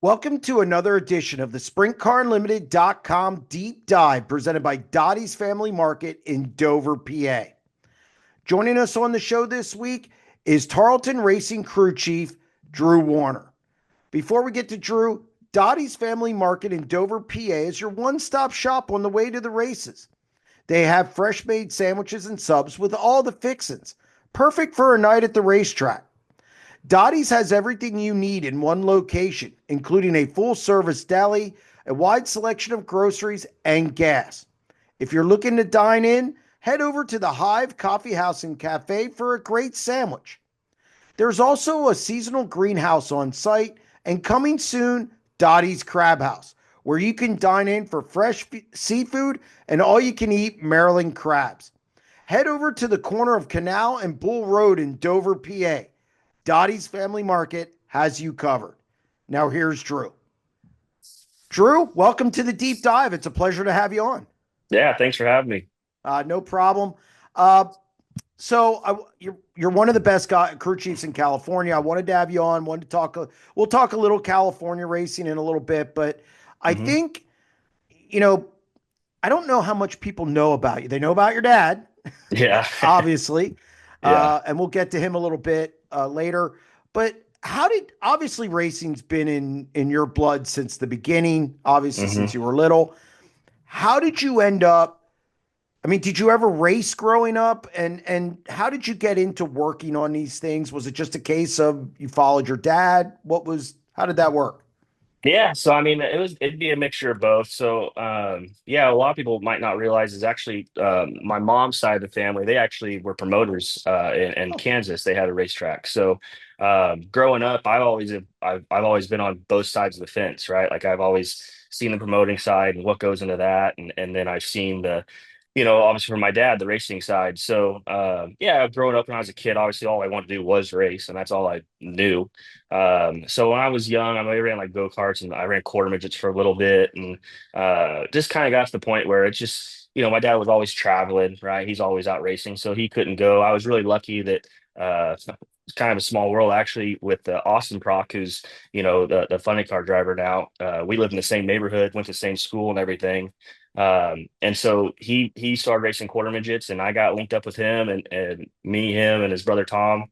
Welcome to another edition of the SprintCarUnlimited.com deep dive presented by Dottie's Family Market in Dover, PA. Joining us on the show this week is Tarlton Racing Crew Chief Drew Warner. Before we get to Drew, Dottie's Family Market in Dover, PA is your one-stop shop on the way to the races. They have fresh made sandwiches and subs with all the fixins, perfect for a night at the racetrack. Dottie's has everything you need in one location, including a full service deli, a wide selection of groceries, and gas. If you're looking to dine in, head over to the Hive Coffee House and Cafe for a great sandwich. There's also a seasonal greenhouse on site, and coming soon, Dottie's Crab House, where you can dine in for fresh seafood and all you can eat Maryland crabs. Head over to the corner of Canal and Bull Road in Dover, PA. Dottie's Family Market has you covered. Now here's Drew. Drew, welcome to the deep dive. It's a pleasure to have you on. Yeah, thanks for having me. No problem. Uh, you're one of the best crew chiefs in California. I wanted to have you on. Wanted to talk. We'll talk a little California racing in a little bit, but I hmm think you know I don't know how much people know about you. They know about your dad, Yeah, obviously, yeah. and we'll get to him a little bit later. But how did obviously racing's been in your blood since the beginning, obviously hmm since you were little. How did you end up? I mean, did you ever race growing up? And how did you get into working on these things? Was it just a case of you followed your dad? How did that work? Yeah, so I mean, it'd be a mixture of both. So, yeah, a lot of people might not realize is actually my mom's side of the family. They actually were promoters in Oh, Kansas. They had a racetrack. So, growing up, I've always been on both sides of the fence, right? Like I've always seen the promoting side and what goes into that, and then I've seen obviously from my dad, the racing side. So, yeah, growing up when I was a kid, obviously all I wanted to do was race, and that's all I knew. So when I was young, I ran like go-karts and I ran quarter midgets for a little bit and just kind of got to the point where it's just, my dad was always traveling, right? He's always out racing, so he couldn't go. I was really lucky that it's kind of a small world actually with Austin Prock, who's, the funny car driver now. We lived in the same neighborhood, went to the same school and everything. And so he started racing quarter midgets and I got linked up with him and me, him and his brother Tom.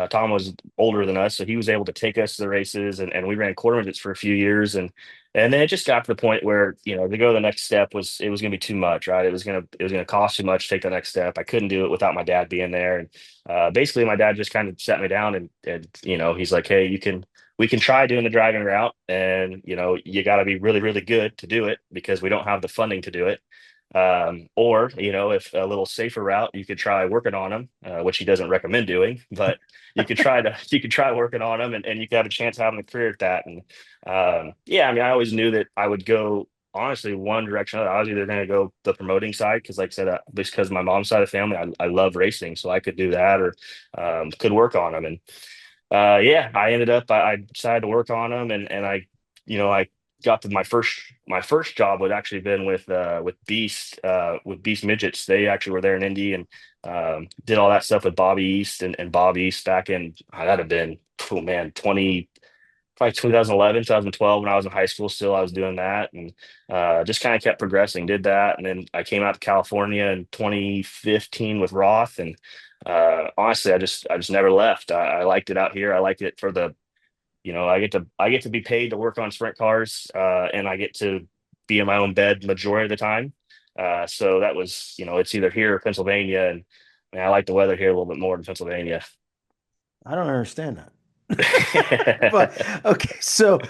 Tom was older than us, so he was able to take us to the races, and we ran quarter midgets for a few years, and then it just got to the point where to go to the next step was going to be too much, right? It was gonna cost too much to take the next step. I couldn't do it without my dad being there, and basically my dad just kind of sat me down and he's like, hey, we can try doing the driving route, and you got to be really really good to do it because we don't have the funding to do it. Or, if a little safer route, you could try working on them, which he doesn't recommend doing, but you could try working on them and you could have a chance of having a career at that. And yeah, I mean, I always knew that I would go honestly one direction or the other. I was either going to go the promoting side because, like I said, just because my mom's side of the family, I love racing, so I could do that or could work on them. And yeah, I ended up I decided to work on them and I got to my first job would actually been with Beast Midgets. They actually were there in Indy and did all that stuff with Bobby East and Bob East back in that'd have been, oh man, 20 probably 2011 2012 when I was in high school. Still I was doing that and just kind of kept progressing, did that, and then I came out to California in 2015 with Roth. And honestly, I just never left. I liked it out here. I liked it for the I get to be paid to work on sprint cars, and I get to be in my own bed majority of the time. So that was, it's either here or Pennsylvania, and man, I like the weather here a little bit more than Pennsylvania. I don't understand that. But okay, so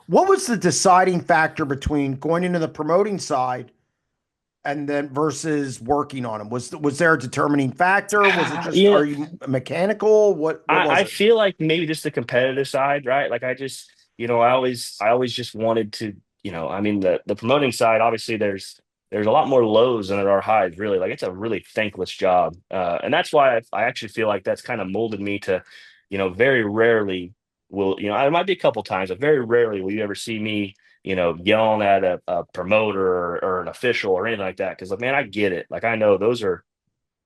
what was the deciding factor between going into the promoting side and then versus working on them? Was there a determining factor? Was it just Yeah, are you mechanical? What was I it? feel like maybe just the competitive side, right? Like I just, I always just wanted to, I mean, the promoting side, obviously there's a lot more lows than there are highs, really. Like it's a really thankless job. And that's why I actually feel like that's kind of molded me to, very rarely it might be a couple times, but very rarely will you ever see me, yelling at a promoter or an official or anything like that. Cause like, man, I get it. Like I know those are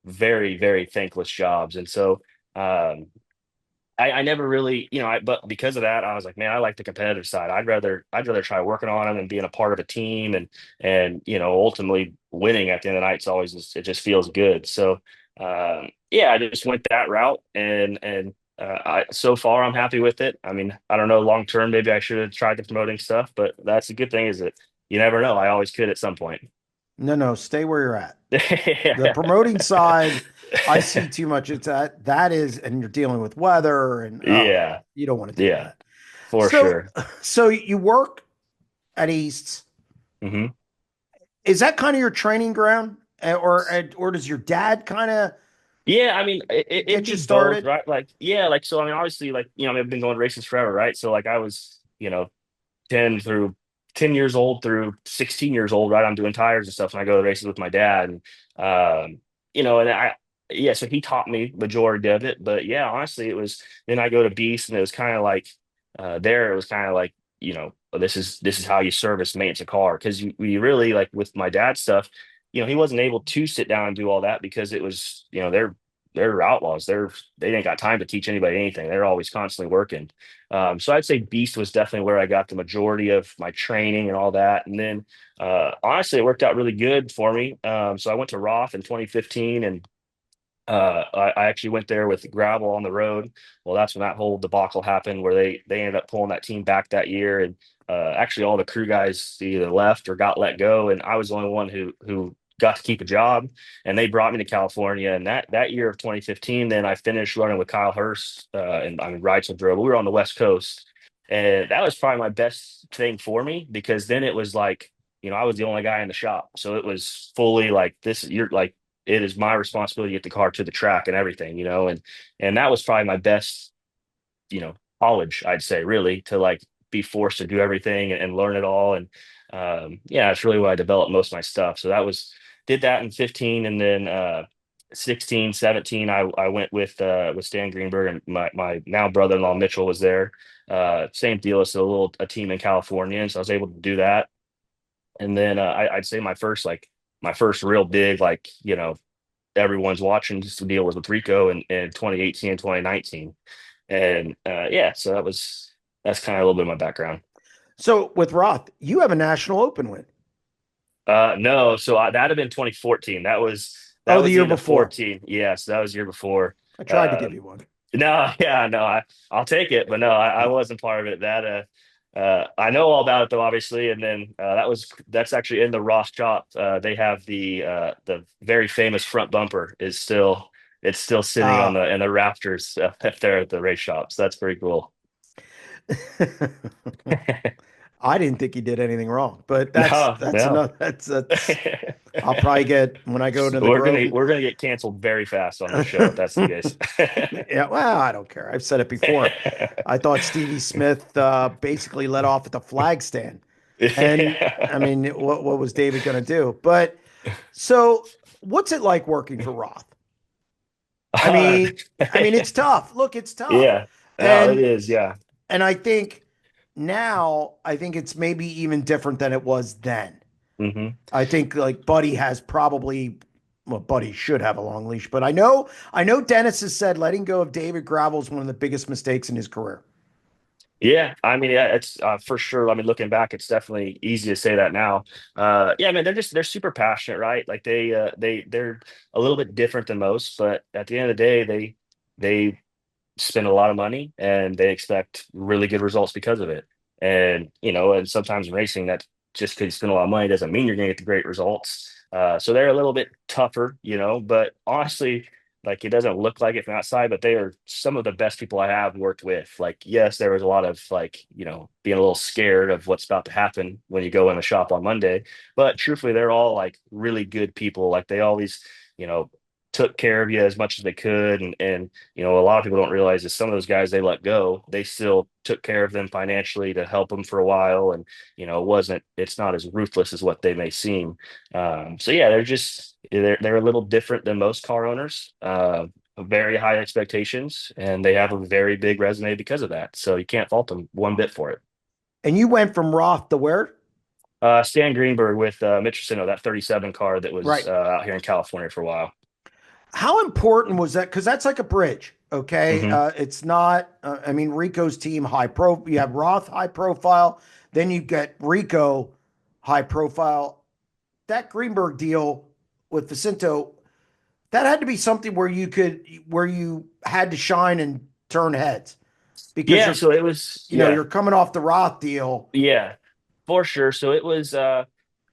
very, very thankless jobs. And so, um, I never really, but because of that, I was like, man, I like the competitive side. I'd rather try working on them and being a part of a team and ultimately winning at the end of the night. It just feels good. So, yeah, I just went that route so far I'm happy with it. I mean, I don't know, long term, maybe I should have tried the promoting stuff, but that's the good thing is that you never know. I always could at some point. No, no, stay where you're at. The promoting side, I see too much. It's that is, and you're dealing with weather and Yeah, you don't want to do yeah, that. for So, sure. so you work at East's. Hmm. Is that kind of your training ground, or does your dad kind of Yeah, I mean, it'd get you be both, started? right? Like, yeah, like, so, I mean, obviously, like, I've been going races forever, right? So, like, I was, 10 through 10 years old through 16 years old, right? I'm doing tires and stuff, and I go to races with my dad. Um, and yeah, so he taught me majority of it. But yeah, honestly, then I go to Beast, and it was kind of like, it was kind of like, this is how you service maintenance a car. Cause we really, like, with my dad's stuff, he wasn't able to sit down and do all that because it was, they're outlaws. They didn't got time to teach anybody anything. They're always constantly working. So I'd say Beast was definitely where I got the majority of my training and all that. And then honestly, it worked out really good for me. So I went to Roth in 2015, and I actually went there with gravel on the road. Well, that's when that whole debacle happened, where they ended up pulling that team back that year, and actually all the crew guys either left or got let go, and I was the only one who got to keep a job, and they brought me to California. And that year of 2015, then I finished running with Kyle Hurst, and I mean rides with Drew. But we were on the West Coast, and that was probably my best thing for me because then it was like. I was the only guy in the shop. So it was fully like this, you're like it is my responsibility to get the car to the track and everything, and that was probably my best, college, I'd say, really, to like be forced to do everything and learn it all. And yeah, it's really what I developed most of my stuff. So did that in 15, and then 16, 17, I went with Stan Greenberg, and my now brother-in-law Mitchell was there. Same deal, it's a team in California, and so I was able to do that. And then I'd say my first real big, like, everyone's watching just the deal was with Rico in 2018 and 2019. And yeah, so that's kind of a little bit of my background. So with Roth, you have a national open win. No, so that'd have been 2014. That Oh, the was the year end of before. 14. Yes, that was the year before. I tried to Uh, give you one. no, yeah, no, I'll take it, but no, I wasn't part of it. I know all about it though, obviously, and then that's actually in the Roth shop. They have the very famous front bumper it's still sitting on Uh, the rafters up there at the race shop. So that's pretty cool. I didn't think he did anything wrong, but that's No, that's no. another that's I'll probably get when I go to the We're Grove. gonna we're gonna get canceled very fast on this show if that's the case. Yeah, well, I don't care. I've said it before. I thought Stevie Smith basically let off at the flag stand. And I Yeah. mean, what was David going to do? But so what's it like working for Roth? I Uh, mean, it's tough. Look, it's tough. yeah. No, it And is. Yeah. I think now I think it's maybe even different than it was then. Hmm. I think like Buddy has probably well, Buddy should have a long leash, but I know Dennis has said letting go of David Gravel is one of the biggest mistakes in his career. Yeah, I mean, yeah, it's for sure. I mean, looking back, it's definitely easy to say that now. Yeah, I mean, they're super passionate, right? Like they're a little bit different than most, but at the end of the day, they spend a lot of money and they expect really good results because of it. And sometimes in racing, that just because you spend a lot of money doesn't mean you're going to get the great results. So they're a little bit tougher, but honestly, like it doesn't look like it from outside, but they are some of the best people I have worked with. Like, yes, there was a lot of like, being a little scared of what's about to happen when you go in the shop on Monday. But truthfully, they're all like really good people. Like they always, you know, took care of you as much as they could. And a lot of people don't realize is some of those guys they let go, they still took care of them financially to help them for a while. And, it's not as ruthless as what they may seem. So yeah, they're a little different than most car owners. Very high expectations, and they have a very big resume because of that. So you can't fault them one bit for it. And you went from Roth to where? Stan Greenberg with Mitchell Faccinto, that 37 car that was Right. out here in California for a while. How important was that? Because that's like a bridge. Okay. Hmm. It's not, I mean, Rico's team high pro, you have Roth high profile, then you get Rico high profile. That Greenberg deal with Faccinto, that had to be something where you had to shine and turn heads because Yeah, so it was, you're coming off the Roth deal. yeah, for sure. So it was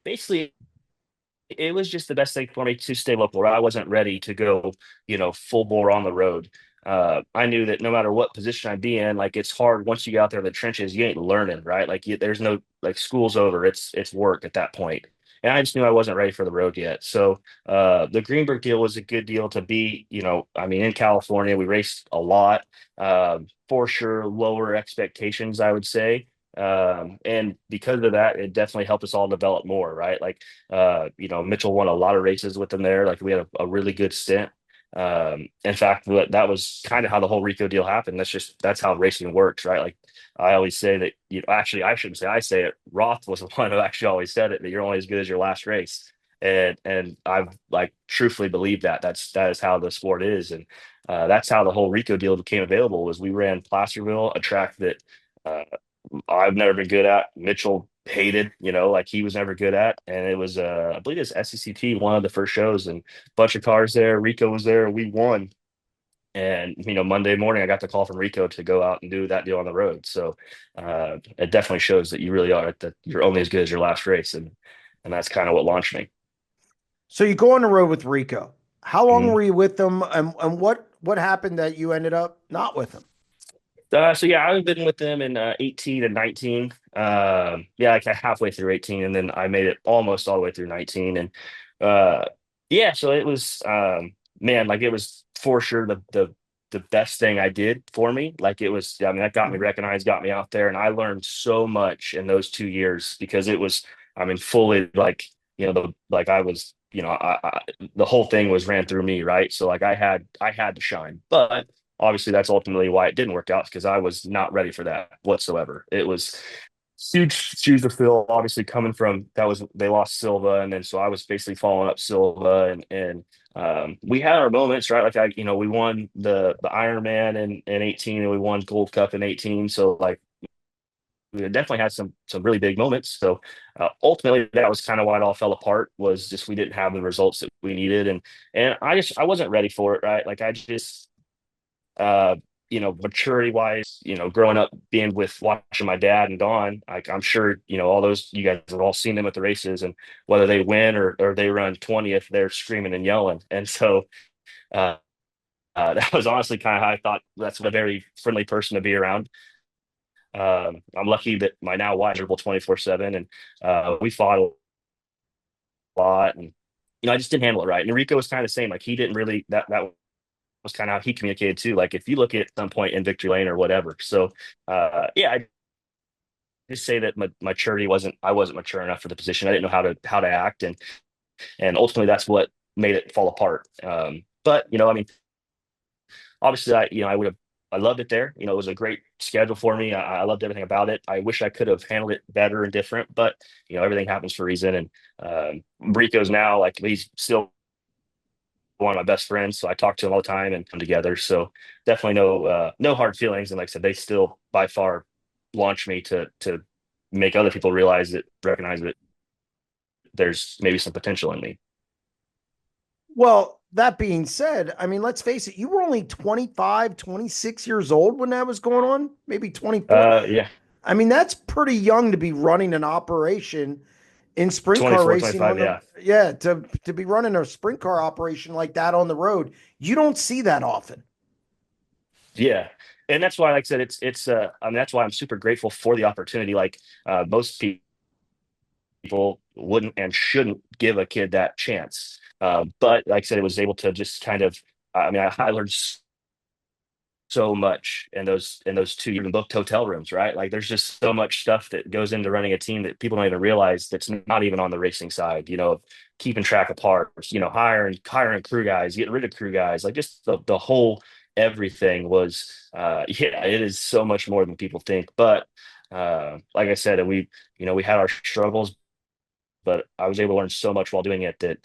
basically it was just the best thing for me to stay local. Right? I wasn't ready to go, full bore on the road. I knew that no matter what position I'd be in, like it's hard once you get out there in the trenches, you ain't learning, right? Like there's no like school's over. It's work at that point. And I just knew I wasn't ready for the road yet. So the Greenberg deal was a good deal to be, I mean, in California, we raced a lot. For sure, lower expectations, I would say. And because of that, it definitely helped us all develop more, right? Like Mitchell won a lot of races with them there. Like we had a really good stint. In fact, that was kind of how the whole Rico deal happened. That's how racing works, right? Like I always say that, actually, I shouldn't say I say it. Roth was the one who actually always said it, that you're only as good as your last race. And I've like truthfully believed that. That is how the sport is. And that's how the whole Rico deal became available was we ran Placerville, a track that uh, I've never been good at. Mitchell hated, like he was never good at. And it was, I believe it's SECT, one of the first shows, and a bunch of cars there. Rico was there. We won. And, Monday morning, I got the call from Rico to go out and do that deal on the road. So it definitely shows that you really are, that you're only as good as your last race. And that's kind of what launched me. So you go on the road with Rico. How long Mhm. were you with them, and what happened that you ended up not with him? So yeah, I've been with them in 18 and 19. Yeah, like halfway through 18, and then I made it almost all the way through 19. And uh, yeah, so it was man, like it was for sure the best thing I did for me. Like it was, I mean, that got me recognized, got me out there, and I learned so much in those 2 years because it was, I mean, fully like like I was. The whole thing was ran through me, right? So like I had to shine, but obviously that's ultimately why it didn't work out because I was not ready for that whatsoever. It was huge shoes to fill. Obviously, coming from that was they lost Silva, and then so I was basically following up Silva, and we had our moments, right? Like we won the Ironman in 18, and we won Gold Cup in 18. So like we definitely had some really big moments. So ultimately, that was kind of why it all fell apart. Was just we didn't have the results that we needed, and I wasn't ready for it, right? Like I just uh, maturity wise, growing up being with watching my dad and Don, like I'm sure, all those you guys have all seen them at the races and whether they win or they run 20th, they're screaming and yelling. And so uh, that was honestly kind of how I thought that's a very friendly person to be around. I'm lucky that my now wife is able 24/7 and we fought a lot and I just didn't handle it right. And Rico was kind of the same. Like he didn't really that was kind of how he communicated too. Like if you look at some point in victory lane or whatever. So yeah, I just say that my maturity I wasn't mature enough for the position. I didn't know how to act and ultimately that's what made it fall apart. But I mean, obviously I loved it there. It was a great schedule for me. I loved everything about it. I wish I could have handled it better and different, but everything happens for a reason. And Rico's now like he's still one of my best friends, so I talk to him all the time and come together. So definitely no hard feelings. And like I said, they still by far launch me to make other people recognize that there's maybe some potential in me. Well, that being said, I mean, let's face it, you were only 25, 26 years old when that was going on, maybe 24. Yeah, I mean, that's pretty young to be running an operation in sprint car 24, racing 25. on the, Yeah, yeah, to be running a sprint car operation like that on the road. You don't see that often. yeah. And that's why, like I said, it's I mean, that's why I'm super grateful for the opportunity. Like most people wouldn't and shouldn't give a kid that chance. But like I said, it was able to just kind of, I mean, I learned so much in those 2 years in booked hotel rooms, right? Like there's just so much stuff that goes into running a team that people don't even realize that's not even on the racing side, keeping track of parts, hiring crew guys, getting rid of crew guys, like just the whole everything was yeah, it is so much more than people think. But like I said, we had our struggles, but I was able to learn so much while doing it that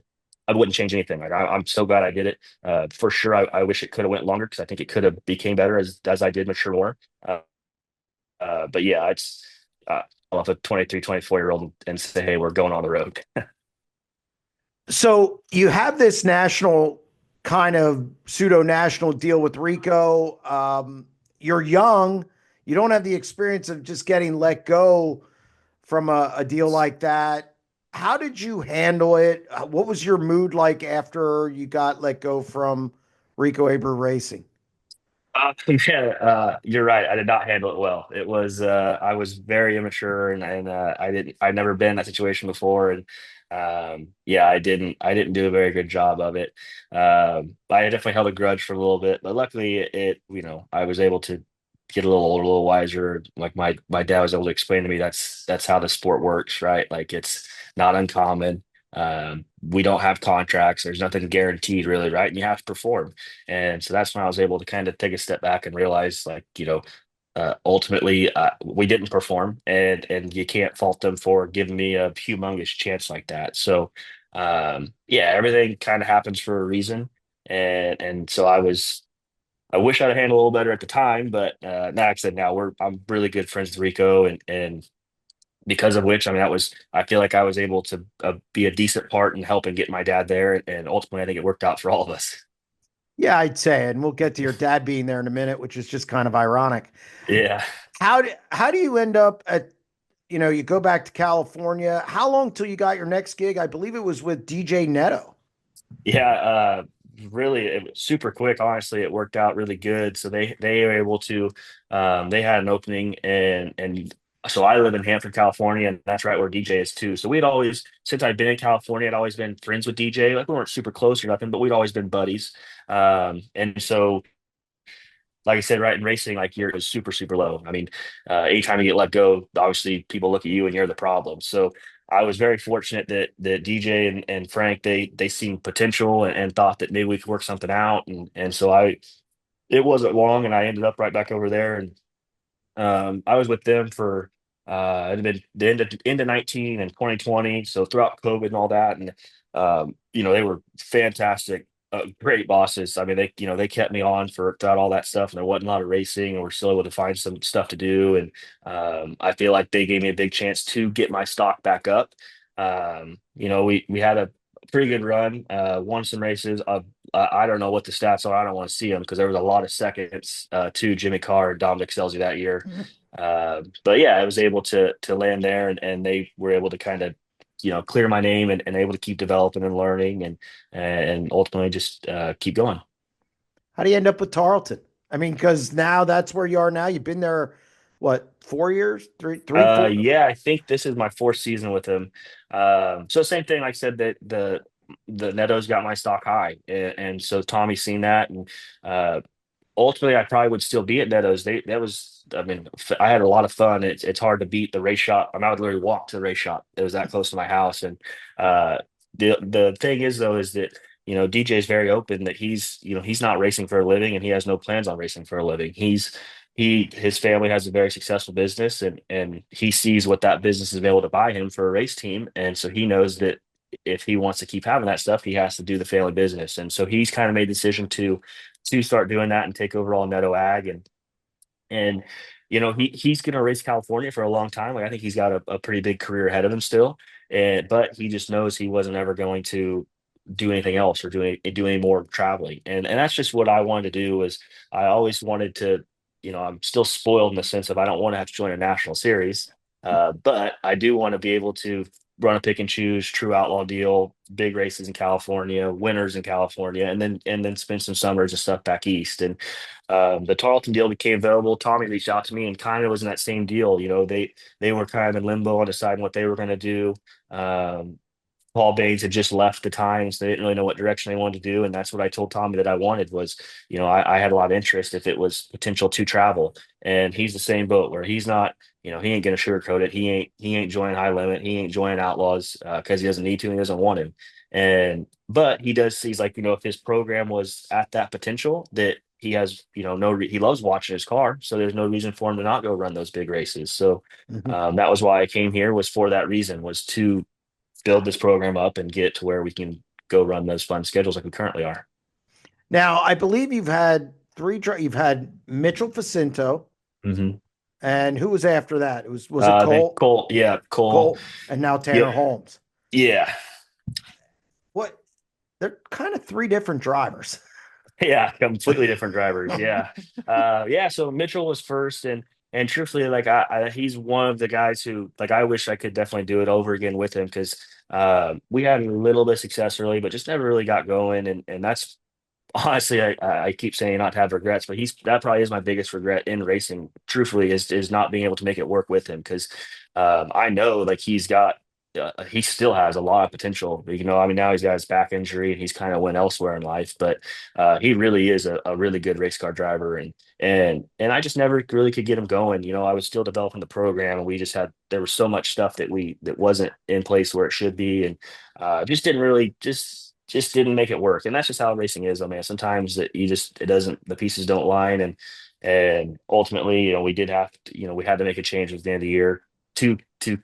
I wouldn't change anything. Like I'm so glad I did it. For sure, I wish it could have went longer because I think it could have became better as I did mature more. Uh, but yeah, it's I'll have a 23, 24-year-old and say, hey, we're going on the road. So you have this national kind of pseudo national deal with Rico. You're young. You don't have the experience of just getting let go from a deal like that. How did you handle it? What was your mood like after you got let go from Rico Abreu Racing? Yeah, you're right. I did not handle it well. It was I was very immature and I'd never been in that situation before and yeah, I didn't do a very good job of it. I definitely held a grudge for a little bit, but luckily I was able to get a little older, a little wiser. Like my dad was able to explain to me that's how the sport works, right? Like it's not uncommon. We don't have contracts. There's nothing guaranteed really, right? And you have to perform. And so that's when I was able to kind of take a step back and realize, like, ultimately, we didn't perform, and you can't fault them for giving me a humongous chance like that. So, yeah, everything kind of happens for a reason, and so I wish I'd have handled a little better at the time, but like I said, now I'm really good friends with Rico, and because of which, I mean, I feel like I was able to be a decent part in helping get my dad there, and ultimately, I think it worked out for all of us. Yeah, I'd say, and we'll get to your dad being there in a minute, which is just kind of ironic. Yeah. How do you end up at, you go back to California? How long till you got your next gig? I believe it was with DJ Netto. Yeah, really, it was super quick. Honestly, it worked out really good. So they were able to, they had an opening, and so I live in Hanford, California, and that's right where DJ is too. So we'd always, since I'd been in California, I'd always been friends with DJ. Like we weren't super close or nothing, but we'd always been buddies. And so like I said, right in racing, like you're is super, super low. I mean, anytime you get let go, obviously people look at you and you're the problem. So I was very fortunate that DJ and Frank they seen potential and thought that maybe we could work something out. And so it wasn't long and I ended up right back over there and I was with them for it had been the end of 19 and 2020. So throughout COVID and all that, and they were fantastic, great bosses. I mean, they kept me on for throughout all that stuff, and there wasn't a lot of racing, and we're still able to find some stuff to do. And I feel like they gave me a big chance to get my stock back up. We had a pretty good run, won some races. I don't know what the stats are. I don't want to see them because there was a lot of seconds to Jimmy Carr and Dominic Scelzi that year. But yeah, I was able to land there, and they were able to kind of clear my name and able to keep developing and learning and ultimately just keep going. How do you end up with Tarleton? I mean, because now that's where you are now. You've been there, what, 4 years? Three, 4? Yeah, I think this is my fourth season with him. So same thing, like I said, that the Neto's got my stock high, and so Tommy's seen that, and ultimately, I probably would still be at Neto's. I mean, I had a lot of fun. It's hard to beat the race shop. I mean, I would literally walk to the race shop. It was that close to my house. And uh, the thing is, though, is that DJ is very open that he's not racing for a living, and he has no plans on racing for a living. His family has a very successful business, and he sees what that business is able to buy him for a race team, and so he knows that if he wants to keep having that stuff, he has to do the family business, and so he's kind of made the decision to start doing that and take over all Neto Ag and he's going to race California for a long time. Like I think he's got a pretty big career ahead of him still, and but he just knows he wasn't ever going to do anything else or do any more traveling, and that's just what I wanted to do. Was I always wanted to, I'm still spoiled in the sense of I don't want to have to join a national series, but I do want to be able to run a pick and choose true outlaw deal, big races in California, winners in California, and then spend some summers and stuff back east. And the Tarleton deal became available. Tommy reached out to me and kind of was in that same deal. They were kind of in limbo on deciding what they were going to do. Um, Paul Baines had just left the Times. They didn't really know what direction they wanted to do. And that's what I told Tommy that I wanted was, I had a lot of interest if it was potential to travel. And he's the same boat where he's not, he ain't gonna sugarcoat it. He ain't joining high limit. He ain't joining outlaws because he doesn't need to and he doesn't want him. And but he does he's like, if his program was at that potential that he has, he loves watching his car. So there's no reason for him to not go run those big races. So that was why I came here was for that reason was to build this program up and get to where we can go run those fun schedules like we currently are. Now, I believe you've had you've had Mitchell Faccinto, Mm-hmm. and who was after that? Was it Then Cole? Cole, yeah, Cole, Cole, and now yeah, Tanner Holmes. yeah, What? They're kind of three different drivers. yeah, completely different drivers. Yeah, yeah. So Mitchell was first, and truthfully, like he's one of the guys who, like, I wish I could definitely do it over again with him because we had a little bit of success early, but just never really got going, and that's honestly, I keep saying not to have regrets, but that probably is my biggest regret in racing. Truthfully, is not being able to make it work with him because I know like he still has a lot of potential. You know, I mean, now he's got his back injury and he's kind of went elsewhere in life, but he really is a really good race car driver, and I just never really could get him going. You know, I was still developing the program, and we just had there was so much stuff that wasn't in place where it should be, and just didn't really just didn't make it work. And that's just how racing is, though, man. Sometimes that you just it doesn't the pieces don't line, and ultimately, you know, we did have to, you know, we had to make a change at the end of the year to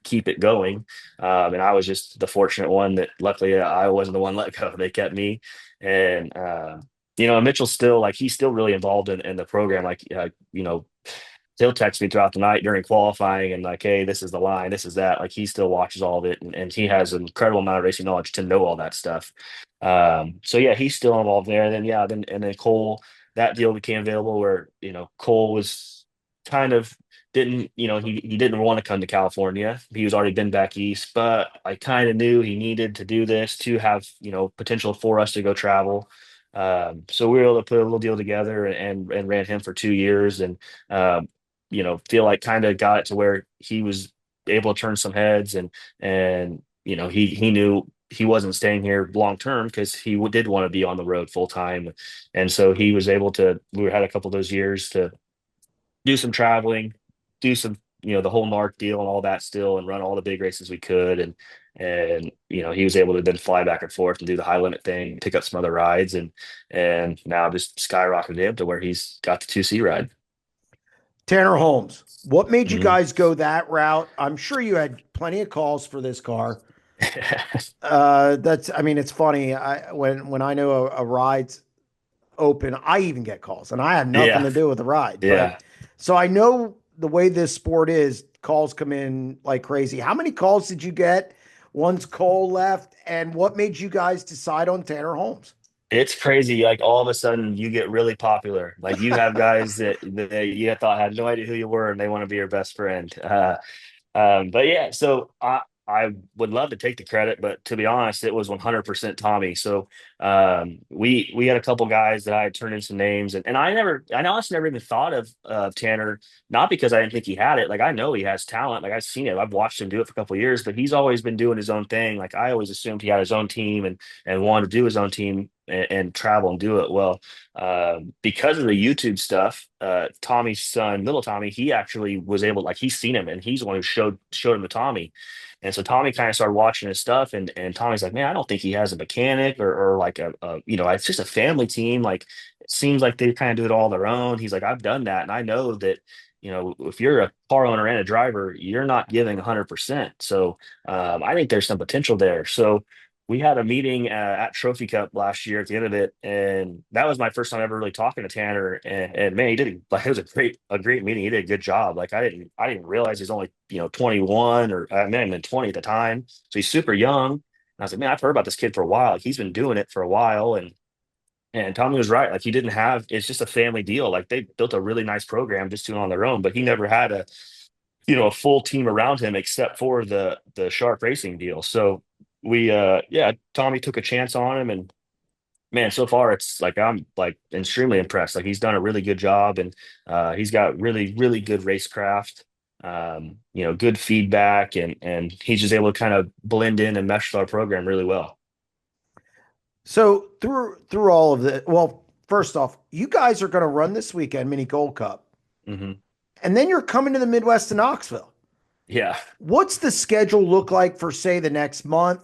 keep it going. And I was just the fortunate one that luckily I wasn't the one let go. They kept me, and you know, Mitchell's still like he's still really involved in the program. Like you know, he'll text me throughout the night during qualifying and like, hey, this is the line, this is that. Like he still watches all of it, and he has an incredible amount of racing knowledge to know all that stuff. So yeah, he's still involved there. And then yeah, then Cole, that deal became available where you know Cole was kind of didn't you know he didn't want to come to California. He was already been back east, but I kind of knew he needed to do this to have you know potential for us to go travel. So we were able to put a little deal together and ran him for 2 years and um, you know, feel like kind of got it to where he was able to turn some heads and you know he knew he wasn't staying here long term because did want to be on the road full time, and so he was able to. We had a couple of those years to do some traveling, do some you know the whole NARC deal and all that still, and run all the big races we could, and you know he was able to then fly back and forth and do the high limit thing, pick up some other rides, and now just skyrocketed him to where he's got the 2C ride. Tanner Holmes. What made you Mhm. guys go that route? I'm sure you had plenty of calls for this car. I mean, it's funny. When I know a ride's open, I even get calls, and I have nothing Yeah, to do with the ride. But yeah. so I know the way this sport is, calls come in like crazy. How many calls did you get once Cole left, and what made you guys decide on Tanner Holmes? It's crazy. Like all of a sudden, you get really popular. Like you have guys that you thought had no idea who you were, and they want to be your best friend. But yeah, so I would love to take the credit, but to be honest, it was 100% Tommy. So we had a couple guys that I had turned in some names, and I honestly never even thought of Tanner, not because I didn't think he had it. Like I know he has talent. Like I've seen it. I've watched him do it for a couple of years, but he's always been doing his own thing. Like I always assumed he had his own team and wanted to do his own team and travel and do it well. Because of the YouTube stuff, Tommy's son, little Tommy, he actually was able, like, he's seen him and he's the one who showed him to Tommy. And so Tommy kind of started watching his stuff, and Tommy's like, man, I don't think he has a mechanic or like a you know, it's just a family team. Like, it seems like they kind of do it all on their own. He's like, I've done that, and I know that. You know, if you're a car owner and a driver, you're not giving 100%. So I think there's some potential there. So we had a meeting at Trophy Cup last year at the end of it, and that was my first time ever really talking to Tanner. And man, he did like it was a great meeting. He did a good job. Like I didn't realize he's only 21 or I mean even 20 at the time, so he's super young. And I was like, man, I've heard about this kid for a while. Like he's been doing it for a while, and Tommy was right. Like he didn't have it's just a family deal. Like they built a really nice program just doing it on their own, but he never had a full team around him except for the Shark Racing deal. So we yeah, Tommy took a chance on him, and man, so far it's like I'm like extremely impressed. Like he's done a really good job, and he's got really good racecraft. Good feedback, and he's just able to kind of blend in and mesh with our program really well. So through all of the well, first off, you guys are going to run this weekend, Mini Gold Cup, Hmm. and then you're coming to the Midwest to Knoxville. Yeah. What's the schedule look like for, say, the next month?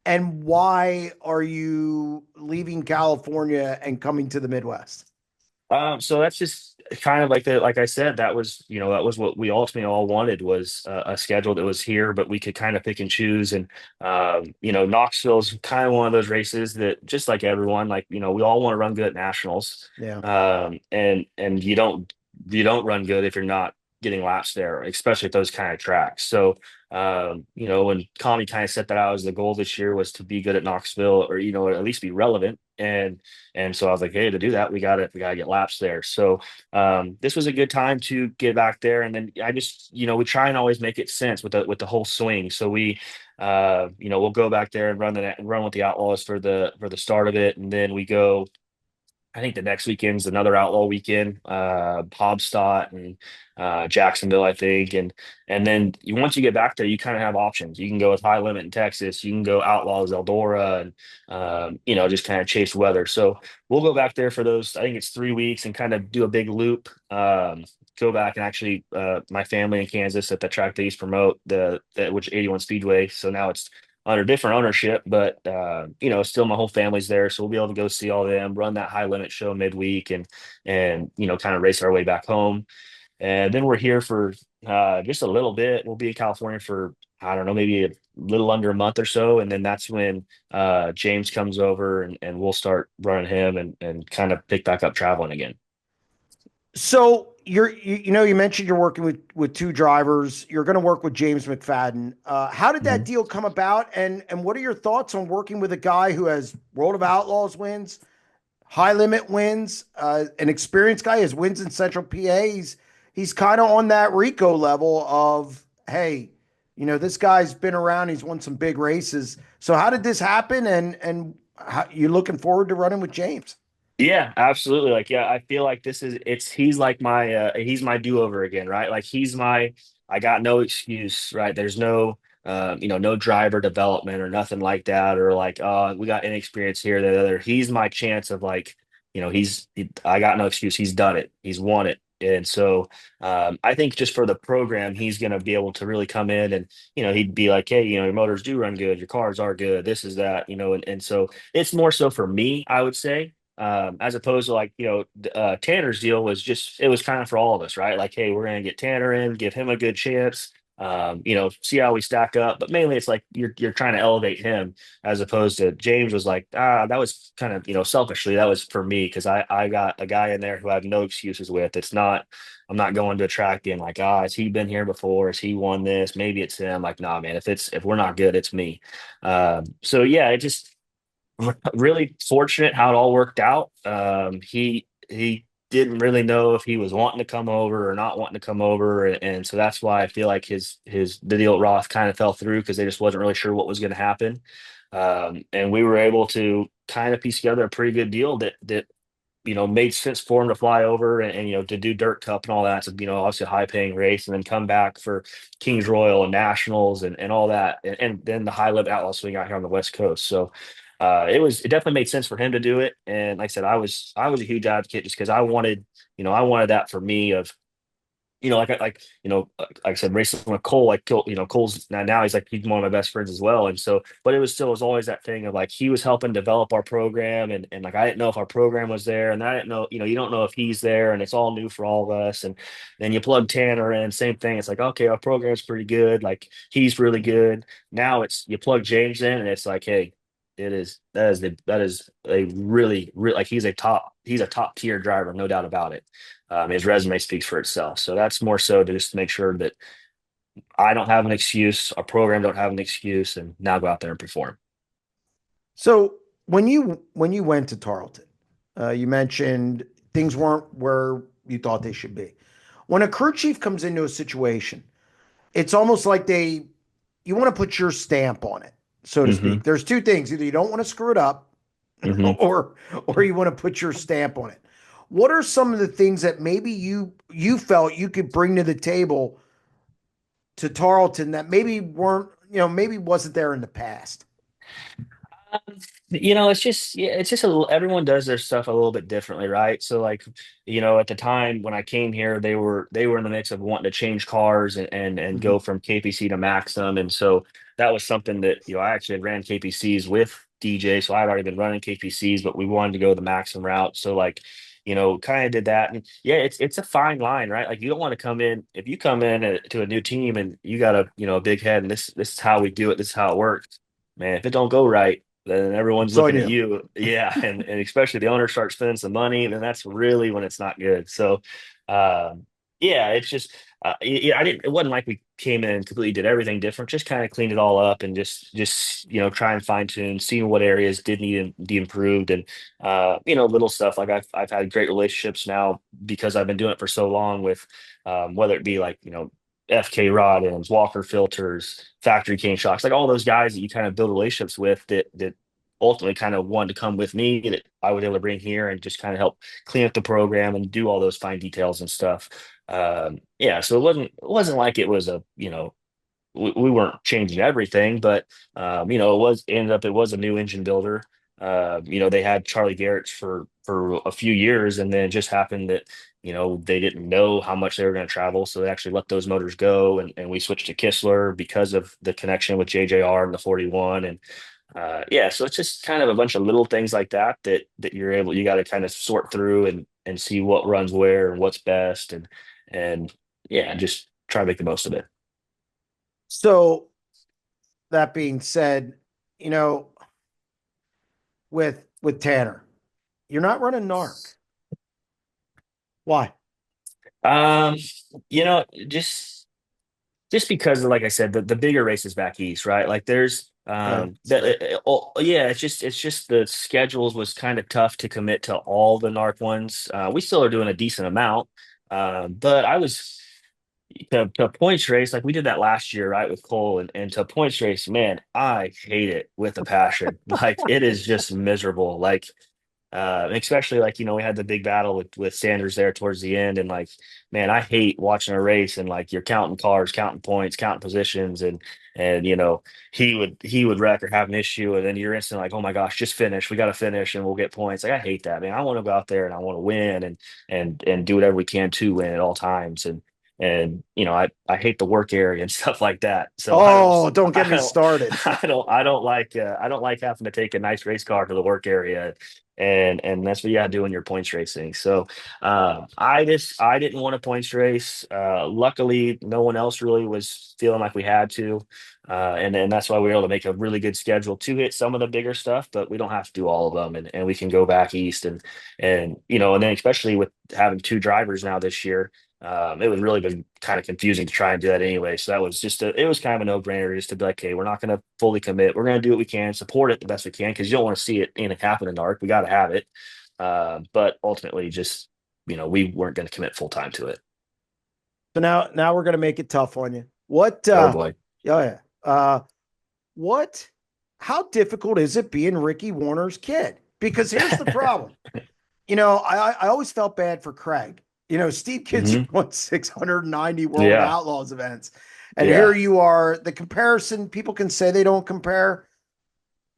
And why are you leaving California and coming to the Midwest? So that's just kind of like I said, that was what we ultimately all wanted was a schedule that was here, but we could kind of pick and choose. And Knoxville's kind of one of those races that, just like everyone, like we all want to run good at nationals, Yeah. and you don't run good if you're not getting laps there, especially at those kind of tracks. So when Kami kind of set that out as the goal this year was to be good at Knoxville, or at least be relevant. And so I was like, hey, to do that, we gotta get laps there. So this was a good time to get back there. And then I just, we try and always make it sense with the whole swing. So we'll go back there and run with the Outlaws for the start of it, and then we go. I think the next weekend's another outlaw weekend, Hobstadt and Jacksonville, I think, and then once you get back there, you kind of have options. You can go with High Limit in Texas, you can go Outlaws Eldora, and just kind of chase weather. So we'll go back there for those. I think it's 3 weeks and kind of do a big loop. Go back and actually, my family in Kansas at the track they used to promote which 81 Speedway. So now it's under different ownership, but still my whole family's there, so we'll be able to go see all of them, run that high limit show midweek, and kind of race our way back home. And then we're here for just a little bit. We'll be in California for, I don't know, maybe a little under a month or so, and then that's when James comes over, and we'll start running him and kind of pick back up traveling again. So you mentioned you're working with two drivers. You're going to work with James McFadden. How did that Mhm. deal come about? And what are your thoughts on working with a guy who has World of Outlaws wins, high limit wins, an experienced guy, has wins in Central PA. He's kind of on that Rico level of, hey, this guy's been around. He's won some big races. So how did this happen? And how, you looking forward to running with James? Yeah, absolutely. Like, yeah, I feel like he's my do-over again, right? Like I got no excuse, right? There's no driver development or nothing like that, or like, we got inexperience here, that other. He's my chance of like, I got no excuse. He's done it. He's won it. And so I think just for the program, he's going to be able to really come in and, he'd be like, hey, your motors do run good. Your cars are good. This is that, and so it's more so for me, I would say, as opposed to like Tanner's deal was just, it was kind of for all of us, right? Like, hey, we're gonna get Tanner in, give him a good chance, see how we stack up. But mainly it's like you're trying to elevate him, as opposed to James was like, that was kind of, selfishly, that was for me, because I got a guy in there who I have no excuses with. It's not, I'm not going to a track being like, has he been here before, has he won this, maybe it's him. Like, nah, man, if we're not good, it's me. So yeah, it just really fortunate how it all worked out. He didn't really know if he was wanting to come over or not wanting to come over, and so that's why I feel like the deal at Roth kind of fell through, because they just wasn't really sure what was going to happen. And we were able to kind of piece together a pretty good deal that made sense for him to fly over, and to do Dirt Cup and all that. So, obviously a high paying race, and then come back for Kings Royal and Nationals and all that. And then the high limit outlaw swing out here on the West Coast. So it definitely made sense for him to do it. And like I said, I was a huge advocate, just because I wanted that for me of, like I said, racing with Cole, like Cole's now he's one of my best friends as well. And so, but it was always that thing of like, he was helping develop our program, and like I didn't know if our program was there, and I didn't know, you don't know if he's there, and it's all new for all of us. And then you plug Tanner in, same thing. It's like, okay, our program's pretty good, like he's really good. Now it's, you plug James in, and it's like, hey, that is a really like, he's a top tier driver, no doubt about it. His resume speaks for itself. So that's more so to just make sure that I don't have an excuse, our program don't have an excuse, and now go out there and perform. So when you went to Tarleton, you mentioned things weren't where you thought they should be. When a crew chief comes into a situation, it's almost like you want to put your stamp on it, so to Hmm. speak. There's two things: either you don't want to screw it up, Hmm. or you want to put your stamp on it. What are some of the things that maybe you felt you could bring to the table to Tarleton that maybe weren't, maybe wasn't there in the past? It's just everyone does their stuff a little bit differently, right? So like, at the time when I came here, they were in the mix of wanting to change cars and Mhm. go from KPC to Maxim. And so that was something that, I actually had ran KPCs with DJ. So I'd already been running KPCs, but we wanted to go the Maxim route. So like, kind of did that. And yeah, it's a fine line, right? Like you don't want to come in if you come in to a new team and you got a big head and this is how we do it, this is how it works. Man, if it don't go right, then everyone's It's on looking at you. you. Yeah, and especially the owner starts spending some money, then that's really when it's not good. So, um, yeah, it's just I didn't. It wasn't like we came in and completely did everything different. Just kind of cleaned it all up and just try and fine tune, seeing what areas did need to be improved, and little stuff like I've had great relationships now because I've been doing it for so long with whether it be like FK rod ends, Walker filters, factory cane shocks, like all those guys that you kind of build relationships with that ultimately kind of wanted to come with me that I was able to bring here and just kind of help clean up the program and do all those fine details and stuff. Yeah, so it wasn't like it was we weren't changing everything, but it was a new engine builder. They had Charlie Garrett's for a few years, and then it just happened that they didn't know how much they were going to travel, so they actually let those motors go, and we switched to Kistler because of the connection with JJR and the 41, and yeah, so it's just kind of a bunch of little things like that you got to kind of sort through and see what runs where and what's best, and yeah, just try to make the most of it. So that being said, you know, with Tanner, you're not running NARC. Why? Um, you know, just because like I said, the bigger races back east, right? Like there's Okay. yeah, it's just the schedules was kind of tough to commit to all the NARC ones. We still are doing a decent amount. But I was to points race, like we did that last year, right, with Cole and to points race, man, I hate it with a passion. Like it is just miserable. Like especially like we had the big battle with Sanders there towards the end, and like man, I hate watching a race and like you're counting cars, counting points, counting positions, and he would wreck or have an issue, and then you're instantly like, oh my gosh, just finish, we got to finish, and we'll get points. Like I hate that, man. I want to go out there and I want to win and do whatever we can to win at all times, and I hate the work area and stuff like that. So I don't Oh, don't I get me don't started. I don't like having to take a nice race car to the work area and that's what you gotta do in your points racing. So I didn't want a points race. Luckily, no one else really was feeling like we had to, and that's why we were able to make a really good schedule to hit some of the bigger stuff, but we don't have to do all of them, and we can go back east and then especially with having two drivers now this year. It would really been kind of confusing to try and do that anyway. So that was it was kind of a no-brainer just to be like, hey, we're not going to fully commit. We're going to do what we can, support it the best we can because you don't want to see it happen in dark. We got to have it. But ultimately, just we weren't going to commit full time to it. So now we're gonna make it tough on you. What Oh boy. oh yeah. What how difficult is it being Ricky Warner's kid? Because here's the problem. I always felt bad for Craig. Steve Kinser Hmm. won 690 World Yeah. Outlaws events. And here Yeah. you are, the comparison, people can say they don't compare,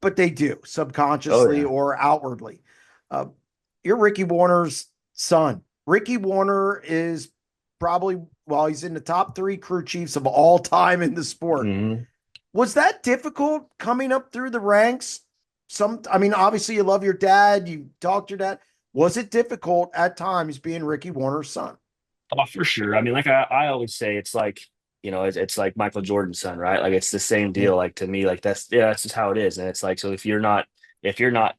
but they do Oh subconsciously yeah. or outwardly. Uh, you're Ricky Warner's son. Ricky Warner is probably, well, he's in the top three crew chiefs of all time in the sport. Hmm. Was that difficult coming up through the ranks? I mean, obviously you love your dad, you talked to your dad. Was it difficult at times being Ricky Warner's son? Oh, for sure. I mean, like I always say, it's like, it's like Michael Jordan's son, right? Like it's the same Yeah. deal. Like to me, like that's just how it is. And it's like, so if you're not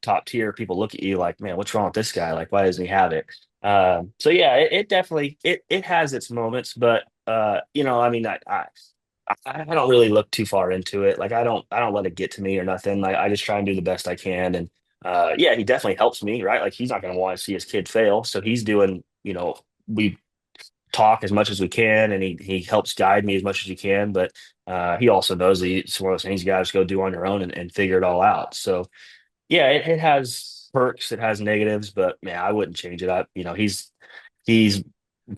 top tier, people look at you like, man, what's wrong with this guy? Like, why doesn't he have it? So yeah, it definitely it has its moments, but I mean, I don't really look too far into it. Like I don't let it get to me or nothing. Like I just try and do the best I can. And yeah, he definitely helps me, right? Like he's not gonna want to see his kid fail. So he's doing, we talk as much as we can, and he helps guide me as much as he can. But he also knows that it's one of those things you guys go do on your own and figure it all out. So yeah, it has perks, it has negatives, but man, I wouldn't change it up. He's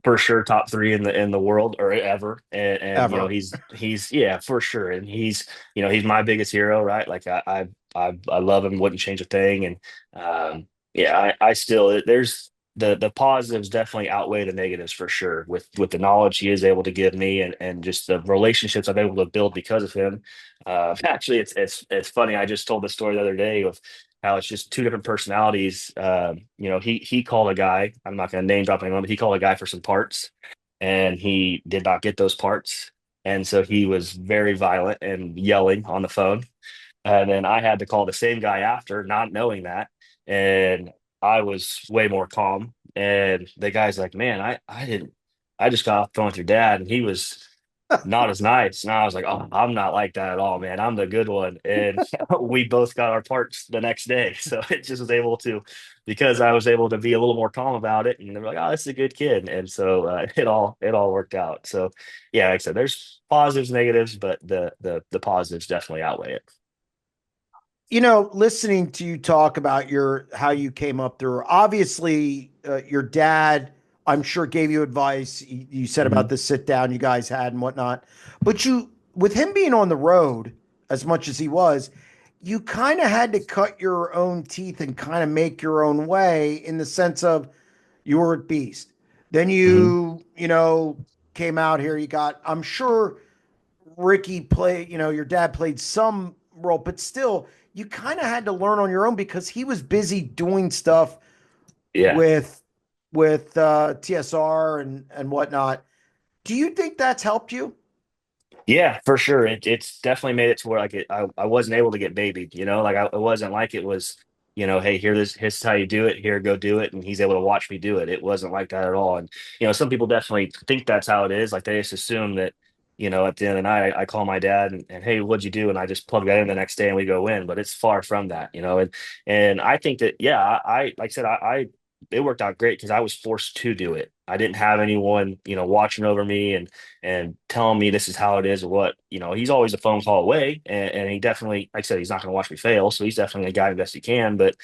for sure top three in the world or ever, and Ever. he's yeah, for sure, and he's my biggest hero, right? Like I love him, wouldn't change a thing, and yeah, I still there's the positives definitely outweigh the negatives for sure with the knowledge he is able to give me and just the relationships I'm able to build because of him. Actually, it's funny. I just told the story the other day of how it's just two different personalities. He called a guy. I'm not going to name drop anyone, but he called a guy for some parts, and he did not get those parts, and so he was very violent and yelling on the phone. And then I had to call the same guy after, not knowing that. And I was way more calm. And the guy's like, man, I didn't, I just got off the phone with your dad. And he was not as nice. And I was like, oh, I'm not like that at all, man. I'm the good one. And we both got our parts the next day. So it just was able to, because I was able to be a little more calm about it. And they were like, oh, this is a good kid. And so it all worked out. So yeah, like I said, there's positives, negatives, but the positives definitely outweigh it. Listening to you talk about your how you came up through, obviously, your dad, I'm sure, gave you advice. You said about Mhm. the sit down you guys had and whatnot, but with him being on the road as much as he was, you kind of had to cut your own teeth and kind of make your own way in the sense of you were at Beast. Then Mhm. came out here. I'm sure Ricky played, your dad played some role, but still, you kind of had to learn on your own because he was busy doing stuff Yeah. with TSR and whatnot. Do you think that's helped you? Yeah, for sure. It's definitely made it to where like I wasn't able to get babied, like it wasn't like it was, hey, here's how you do it, here, go do it, and he's able to watch me do it. It wasn't like that at all. And some people definitely think that's how it is. Like they just assume that, at the end of the night, I call my dad and hey, what'd you do? And I just plug that in the next day and we go in. But it's far from that. And I think that yeah, like I said, I it worked out great because I was forced to do it. I didn't have anyone, watching over me and telling me this is how it is or what. He's always a phone call away, and he definitely, like I said, he's not going to watch me fail, so he's definitely a guy the best he can. But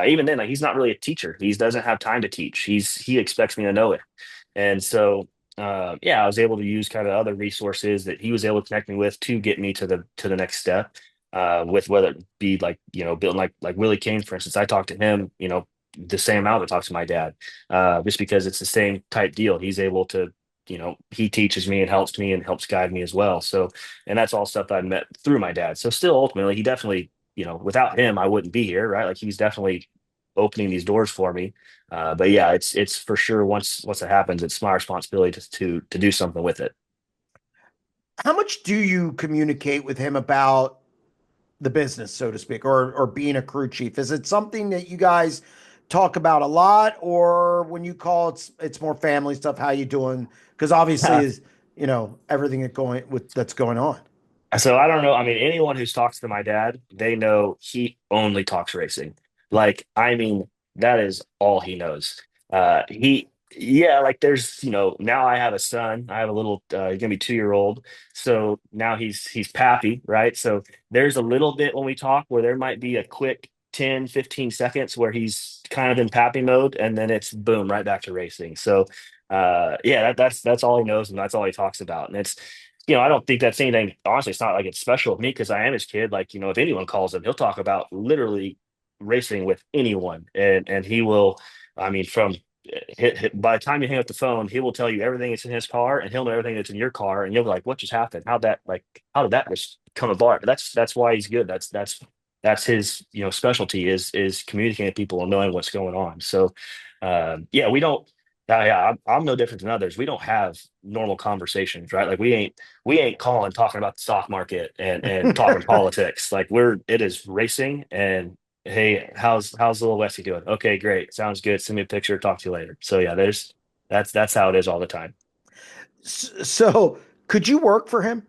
even then, like, he's not really a teacher. He doesn't have time to teach. He expects me to know it, and so. Yeah, I was able to use kind of other resources that he was able to connect me with to get me to the next step. With whether it be like building like Willie Kane, for instance, I talked to him, the same amount that talks to my dad, just because it's the same type deal. He's able to he teaches me and helps guide me as well. So, and that's all stuff that I met through my dad. So still ultimately, he definitely, without him, I wouldn't be here, right? Like he's definitely opening these doors for me. But yeah, it's for sure once it happens, it's my responsibility to do something with it. How much do you communicate with him about the business, so to speak, or being a crew chief? Is it something that you guys talk about a lot, or when you call, it's more family stuff? How you doing? Because obviously, is everything that's going on. So I don't know. I mean, anyone who's talked to my dad, they know he only talks racing. Like, I mean, that is all he knows. Yeah, like there's, now I have a son. I have a little, he's gonna be 2 year old. So now he's pappy, right? So there's a little bit when we talk where there might be a quick 10, 15 seconds where he's kind of in pappy mode, and then it's boom, right back to racing. So yeah, that's all he knows and that's all he talks about. And it's I don't think that's anything. Honestly, it's not like it's special with me because I am his kid. Like, if anyone calls him, he'll talk about literally racing with anyone, and he will. I mean, from by the time you hang up the phone, he will tell you everything that's in his car, and he'll know everything that's in your car, and you'll be like, "What just happened? How did that just come about?" That's why he's good. That's his specialty is communicating with people and knowing what's going on. So, yeah, we don't. Yeah, I'm no different than others. We don't have normal conversations, right? Like we ain't calling talking about the stock market and talking politics. Like it is racing and hey, how's little Westy doing? Okay, great. Sounds good. Send me a picture, talk to you later. So yeah, that's how it is all the time. So, could you work for him?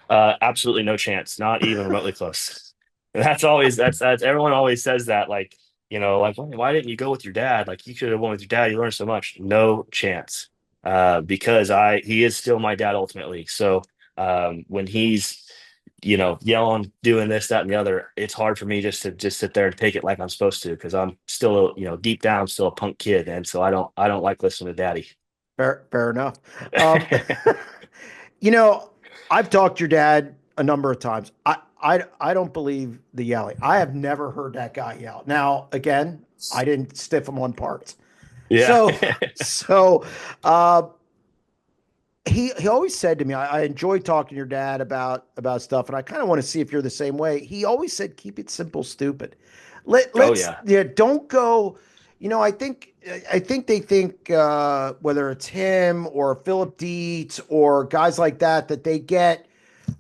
Absolutely no chance, not even remotely close. That's everyone always says that, like, like why didn't you go with your dad? Like you should have went with your dad, you learned so much. No chance. Because he is still my dad ultimately. So when he's yelling, doing this, that, and the other, it's hard for me just sit there and take it like I'm supposed to because I'm still, deep down, I'm still a punk kid, and so I don't like listening to daddy. Fair enough. Um, you know, I've talked to your dad a number of times. I don't believe the yelling. I have never heard that guy yell. Now, again, I didn't stiff him on parts. Yeah. So, so, uh, he always said to me, I enjoy talking to your dad about stuff, and I kind of want to see if you're the same way. He always said, keep it simple, stupid. Oh Let's yeah. yeah, don't go. I think they think whether it's him or Philip Dietz or guys like that that they get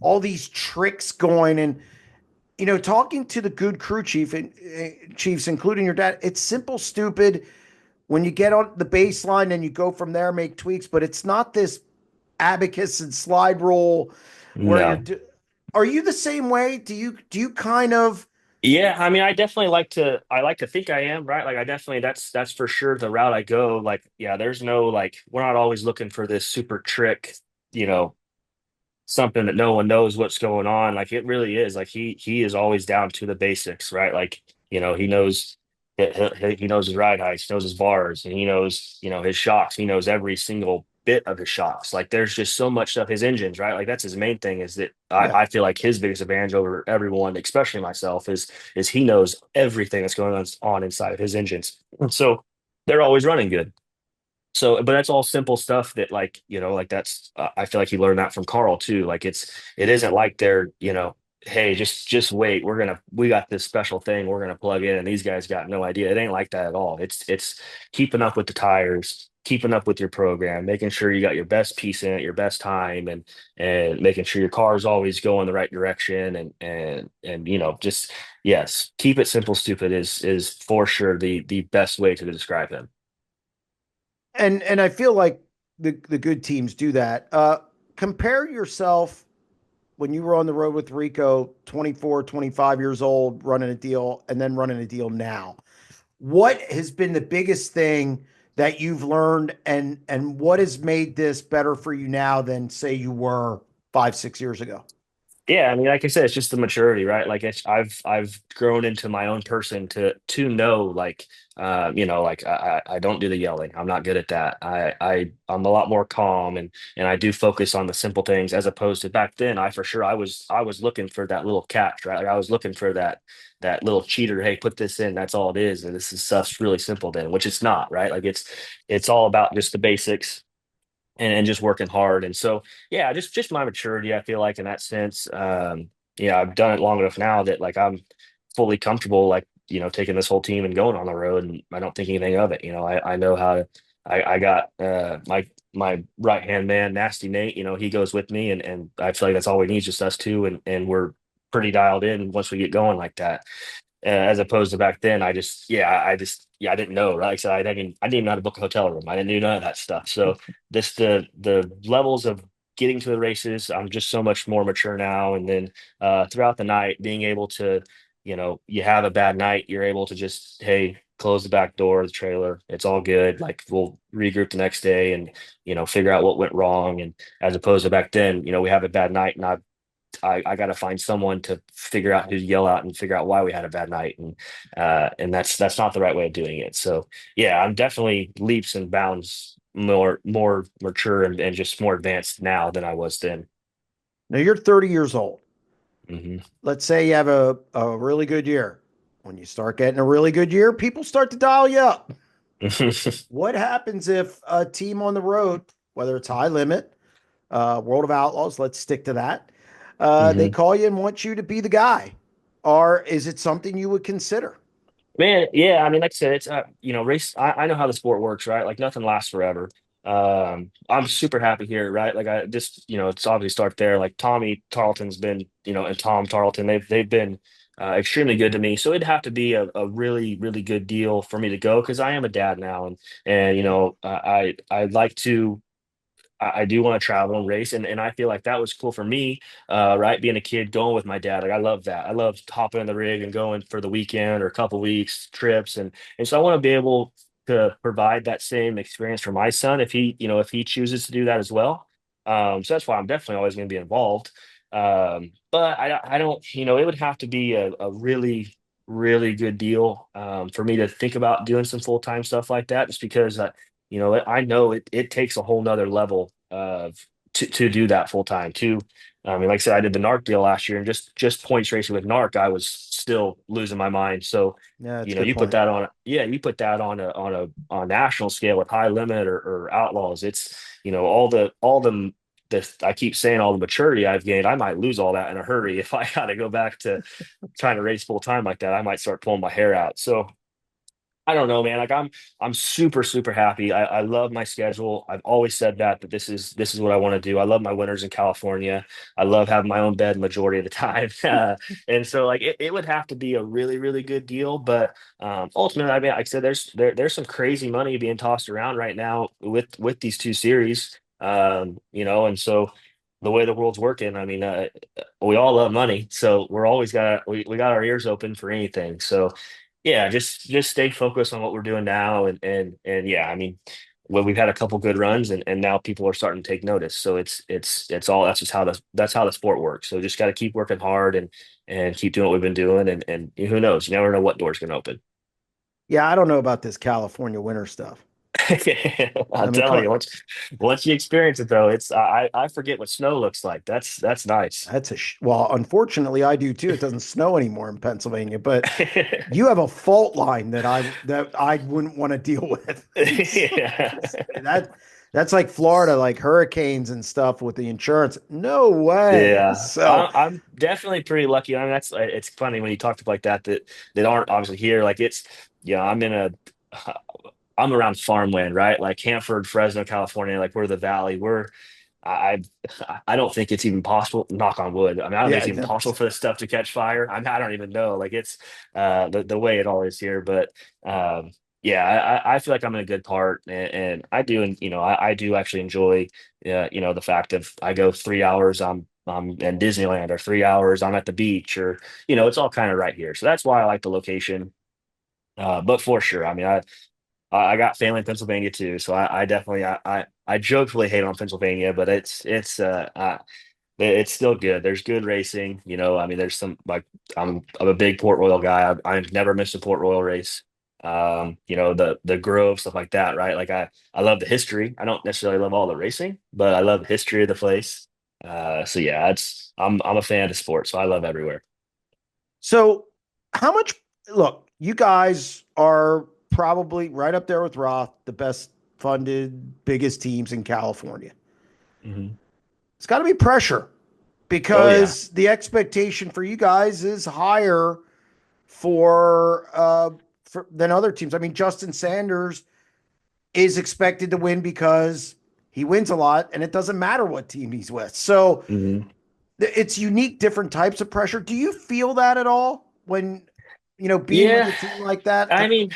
all these tricks going and talking to the good crew chiefs, including your dad. It's simple, stupid. When you get on the baseline and you go from there, make tweaks, but it's not this abacus and slide rule where No. are you the same way? Do you kind of Yeah, I mean, I like to think I am, right? Like I definitely that's for sure the route I go. Like, yeah, there's no like we're not always looking for this super trick, you know, something that no one knows what's going on. Like it really is. Like he is always down to the basics, right? Like, he knows he knows his ride heights, he knows his bars, and he knows, his shocks. He knows every single bit of his shocks. Like there's just so much stuff. His engines, right? Like that's his main thing is that yeah. I feel like his biggest advantage over everyone, especially myself, is he knows everything that's going on inside of his engines. And so they're always running good. So, but that's all simple stuff that like, like that's, I feel like he learned that from Carl too. Like it isn't like they're, hey, just wait. We got this special thing we're going to plug in and these guys got no idea. It ain't like that at all. It's keeping up with the tires, keeping up with your program, making sure you got your best piece in at your best time and making sure your car is always going the right direction and, just, yes, keep it simple, stupid is for sure the best way to describe him. And I feel like the good teams do that. Compare yourself when you were on the road with Rico, 24, 25 years old, running a deal, and then running a deal now. What has been the biggest thing that you've learned, and what has made this better for you now than say you were 5, 6 years ago? Yeah, I mean, like I said, it's just the maturity, right? Like I've grown into my own person to know, like, like I don't do the yelling. I'm not good at that. I'm a lot more calm and I do focus on the simple things as opposed to back then. I for sure I was looking for that little catch, right? Like I was looking for that little cheater. Hey, put this in. That's all it is. And this is stuff's really simple then, which it's not, right? Like it's all about just the basics and just working hard. And so, yeah, just my maturity, I feel like in that sense. Yeah, I've done it long enough now that like I'm fully comfortable, like, taking this whole team and going on the road and I don't think anything of it. I know how to, I got my right hand man, Nasty Nate, he goes with me and I feel like that's all we need, just us two and we're pretty dialed in once we get going like that as opposed to back then. I didn't know, right? Like I said, I didn't even know how to book a hotel room. I didn't do none of that stuff. So this, the levels of getting to the races, I'm just so much more mature now. And then throughout the night, being able to, you have a bad night, you're able to just, hey, close the back door of the trailer. It's all good. Like we'll regroup the next day and, figure out what went wrong. And as opposed to back then, we have a bad night and I got to find someone to figure out who to yell at and figure out why we had a bad night, and that's not the right way of doing it. So yeah, I'm definitely leaps and bounds more mature and just more advanced now than I was then. Now you're 30 years old. Hmm. Let's say you have a really good year. When you start getting a really good year, people start to dial you up. What happens if a team on the road, whether it's high limit, World of Outlaws, let's stick to that, they Hmm. call you and want you to be the guy? Or is it something you would consider? Man, yeah, I mean, like I said, it's race. I know how the sport works, right? Like nothing lasts forever. I'm super happy here, right? Like I just, it's obviously start there. Like Tommy Tarleton's been, and Tom Tarleton, they've been extremely good to me. So it'd have to be a really, really good deal for me to go because I am a dad now, and I'd like to. I do want to travel and race, and I feel like that was cool for me, right? Being a kid, going with my dad, like I love that. I love hopping in the rig and going for the weekend or a couple weeks trips, and so I want to be able to provide that same experience for my son if he chooses to do that as well. So that's why I'm definitely always going to be involved. But I don't, it would have to be a really really good deal for me to think about doing some full time stuff like that, just because. I know it takes a whole nother level of to do that full time, to I mean, like I said, I did the NARC deal last year, and just points racing with NARC, I was still losing my mind. So, Yeah, that's you a know, good you put point. that on, yeah, you put that on a national scale with high limit or outlaws. It's, the I keep saying all the maturity I've gained. I might lose all that in a hurry if I got to go back to trying to race full time like that. I might start pulling my hair out. So I don't know, man. Like I'm super, super happy. I love my schedule. I've always said that this is what I want to do. I love my winters in California. I love having my own bed majority of the time. And so like it would have to be a really, really good deal. But ultimately, I mean, like I said, there's some crazy money being tossed around right now with these two series. And so the way the world's working, I mean, we all love money, so we got our ears open for anything. So yeah, just stay focused on what we're doing now, and yeah, I mean, well, we've had a couple good runs, and now people are starting to take notice. So it's all that's just how the sport works. So just got to keep working hard and keep doing what we've been doing, and who knows? You never know what door's going to open. Yeah, I don't know about this California winter stuff. I I'm mean, come telling on. you, once you experience it though, it's I forget what snow looks like. That's nice. Well, unfortunately, I do too. It doesn't snow anymore in Pennsylvania, but you have a fault line that I wouldn't want to deal with. Yeah. That's like Florida, like hurricanes and stuff with the insurance. No way. Yeah, So I'm definitely pretty lucky. I mean, it's funny when you talk to people like that aren't obviously here. Like yeah, I'm around farmland, right? Like Hanford, Fresno, California. Like we're the valley. I I don't think it's even possible. Knock on wood. I mean, I don't think yeah, it's even possible for this stuff to catch fire. I don't even know. Like it's the way it all is here. But um, yeah, I feel like I'm in a good part, and I do, and I do actually enjoy, the fact of I go 3 hours. I'm in Disneyland, or 3 hours. I'm at the beach, or it's all kind of right here. So that's why I like the location. But for sure, I mean, I got family in Pennsylvania too, so I definitely I jokingly hate on Pennsylvania, but it's still good. There's good racing, I mean, there's some like I'm a big Port Royal guy. I've never missed a Port Royal race. The Grove, stuff like that, right? Like I love the history. I don't necessarily love all the racing, but I love the history of the place. So yeah, I'm a fan of sports, so I love everywhere. so how much look, you guys are probably right up there with Roth, the best funded, biggest teams in California. Hmm. It's got to be pressure Oh yeah. because the expectation for you guys is higher for than other teams. I mean, Justin Sanders is expected to win because he wins a lot, and it doesn't matter what team he's with. So Hmm. it's unique, different types of pressure. Do you feel that at all when being with Yeah, a team like that? I mean,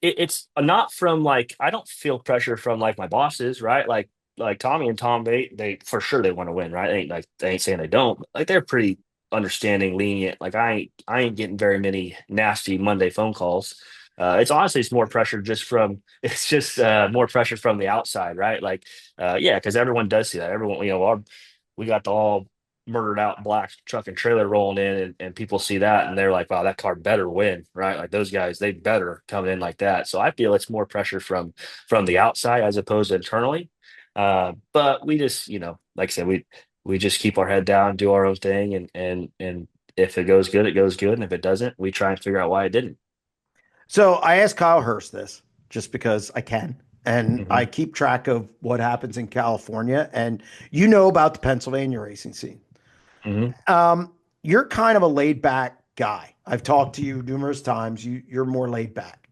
it's not from like I don't feel pressure from like my bosses, right? Like Tommy and Tom, they for sure they want to win, right? They ain't saying they don't. Like they're pretty understanding, lenient. Like I ain't getting very many nasty Monday phone calls. It's more pressure just from it's just more pressure from the outside, right? Like yeah, because everyone does see that. Everyone, we got the all murdered out black truck and trailer rolling in, and people see that and they're like, wow, that car better win, right? Like those guys, they better come in like that. So I feel it's more pressure from the outside as opposed to internally. But we just, like I said, we just keep our head down, do our own thing, and if it goes good, it goes good. And if it doesn't, we try and figure out why it didn't. So I asked Kyle Hurst this just because I can. And Hmm. I keep track of what happens in California. And you know about the Pennsylvania racing scene. Hmm. You're kind of a laid back guy. I've talked to you numerous times. You're more laid back.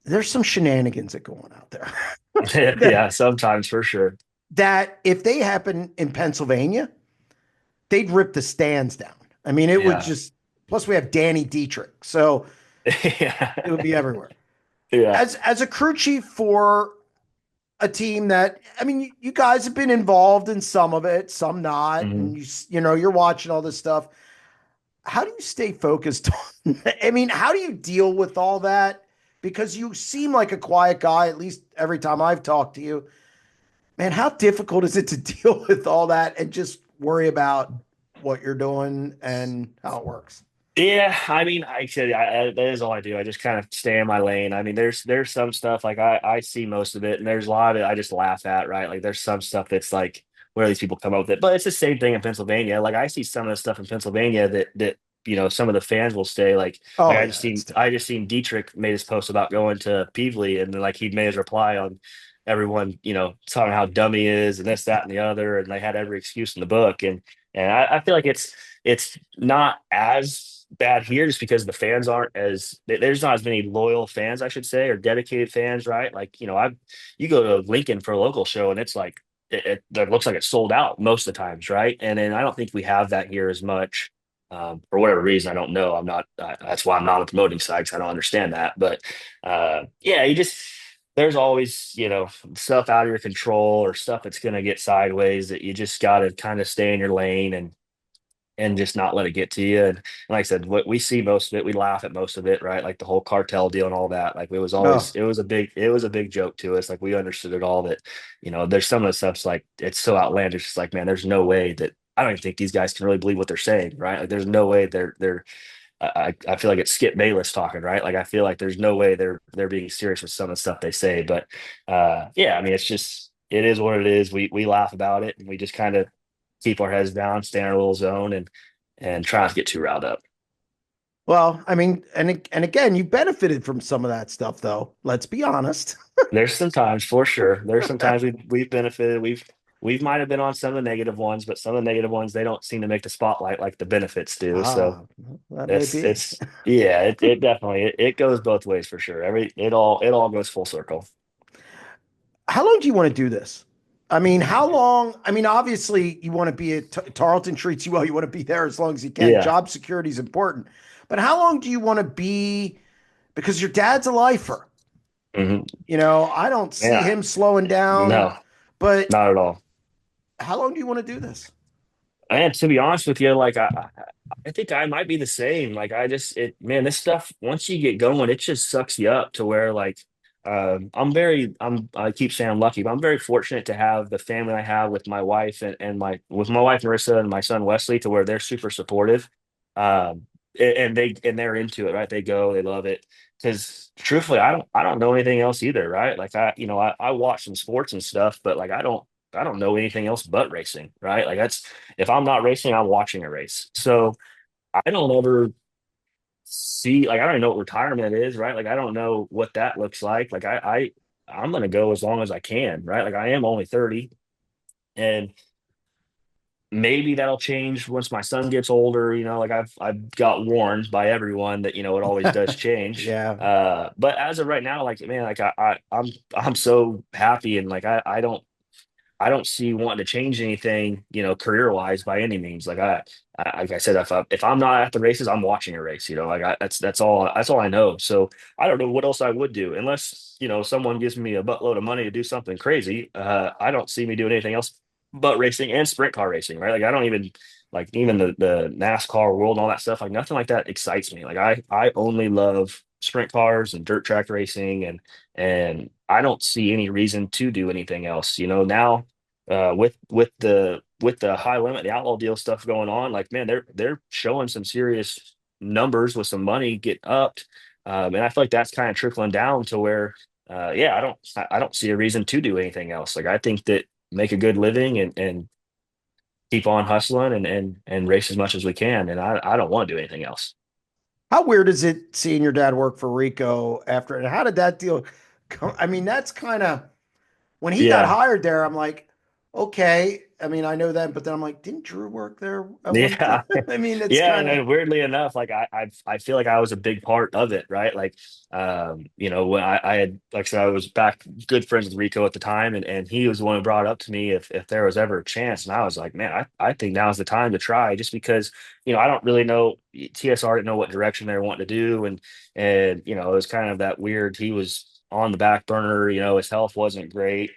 There's some shenanigans that go on out there that, Yeah, sometimes for sure. that if they happen in Pennsylvania, they'd rip the stands down. I mean, it would Yeah. just, plus we have Danny Dietrich. So Yeah. it would be everywhere. Yeah. As a crew chief for a team that, I mean, you guys have been involved in some of it, some not, and Hmm. you're watching all this stuff. How do you stay focused on? I mean, how do you deal with all that? Because you seem like a quiet guy, at least every time I've talked to you. Man, how difficult is it to deal with all that and just worry about what you're doing and how it works? Yeah, I mean, I said that is all I do. I just kind of stay in my lane. I mean, there's some stuff like I see most of it, and there's a lot of it I just laugh at, right? Like there's some stuff that's like where these people come up with it. But it's the same thing in Pennsylvania. Like I see some of the stuff in Pennsylvania that some of the fans will say like Oh I yeah, just it's seen I just seen Dietrich made his post about going to Peevely, and then like he made his reply on everyone, telling how dumb he is and this, that, and the other, and they had every excuse in the book. And I feel like it's not as bad here just because the fans aren't as there's not as many loyal fans, I should say, or dedicated fans, right? Like, you go to Lincoln for a local show and it's like it looks like it's sold out most of the times, right? And then I don't think we have that here as much. For whatever reason, I don't know. I'm not. That's why I'm not on the promoting side because I don't understand that. But yeah, there's always stuff out of your control or stuff that's going to get sideways that you just got to kind of stay in your lane and just not let it get to you. And like I said, what we see most of it, we laugh at most of it, right? Like the whole cartel deal and all that. Like oh it was a big joke to us. Like we understood it all that, there's some of the stuff's like, it's so outlandish. It's like, man, there's no way that I don't even think these guys can really believe what they're saying, right? Like there's no way I feel like it's Skip Bayless talking, right? Like I feel like there's no way they're being serious with some of the stuff they say. But yeah, I mean, it is what it is. We laugh about it and we just kind of keep our heads down, stay in our little zone, and try not to get too riled up. well, I mean, and again, you benefited from some of that stuff, though. Let's be honest. There's some times for sure. There's some times we've benefited. We've might have been on some of the negative ones, but some of the negative ones they don't seem to make the spotlight like the benefits do. So That may be. it's yeah, it definitely it goes both ways for sure. It all goes full circle. How long do you want to do this? I mean, how long? I mean, obviously, you want to be at Tarleton treats you well. You want to be there as long as you can. Yeah. Job security is important. But how long do you want to be? Because your dad's a lifer. Hmm. I don't see Yeah. him slowing down. No, But not at all. how long do you want to do this? And to be honest with you, like I think I might be the same. Like man, this stuff once you get going, it just sucks you up to where like I keep saying I'm lucky, but I'm very fortunate to have the family I have with my wife and my wife Marissa and my son Wesley to where they're super supportive. Um, and they're into it, right? They go, they love it. Because truthfully, I don't know anything else either, right? Like I watch some sports and stuff, but like I don't know anything else but racing, right? Like that's if I'm not racing, I'm watching a race. So I don't ever see like I don't even know what retirement is, right? Like I don't know what that looks like. Like I'm gonna go as long as I can, right? Like I am only 30 and maybe that'll change once my son gets older, like I've got warned by everyone that, it always does change. Yeah. But as of right now, like man, like I'm so happy and like I don't see wanting to change anything, career wise by any means. Like I said, if I'm not at the races, I'm watching a race. Like that's all I know. So I don't know what else I would do unless someone gives me a buttload of money to do something crazy. I don't see me doing anything else but racing and sprint car racing, right? Like I don't even like even the NASCAR world and all that stuff. Like nothing like that excites me. Like I only love sprint cars and dirt track racing and I don't see any reason to do anything else. Now with the high limit, the outlaw deal stuff going on, like man, they're showing some serious numbers with some money getting upped, and I feel like that's kind of trickling down to where, yeah, I don't see a reason to do anything else. Like I think that make a good living and keep on hustling and race as much as we can, and I don't want to do anything else. How weird is it seeing your dad work for Rico after? And how did that deal come? I mean, that's kind of when he got Yeah. hired there. I'm like, okay. I mean, I know that, but then I'm like, didn't Drew work there at one time? Yeah, I mean, it's yeah, kind of. and weirdly enough, like I feel like I was a big part of it, right? Like, when I had, like I said, I was back good friends with Rico at the time, and he was the one who brought it up to me if there was ever a chance, and I was like, man, I think now's the time to try, just because I don't really know TSR didn't know what direction they were wanting to do, and it was kind of that weird. He was on the back burner, his health wasn't great,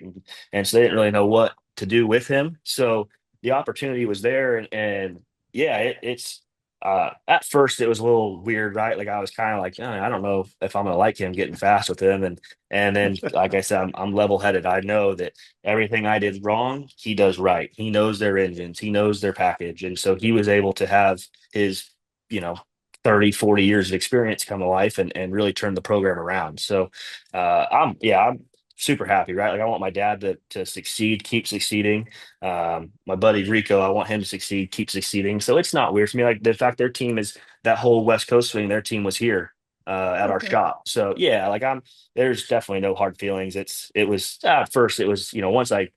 and so they didn't really know what to do with him, so the opportunity was there and yeah it's at first it was a little weird, right? Like I was kind of like, I don't know if I'm gonna like him getting fast with him, and then like I said, I'm level headed. I know that everything I did wrong he does right. He knows their engines, he knows their package, and so he was able to have his you know 30-40 years of experience come to life and really turn the program around. So I'm super happy, right? Like I want my dad to succeed, keep succeeding. My buddy Rico, I want him to succeed, keep succeeding. So it's not weird for me. Like the fact their team is that whole West Coast swing, their team was here at our Okay. shop. So yeah, like there's definitely no hard feelings. It was at first it was, once I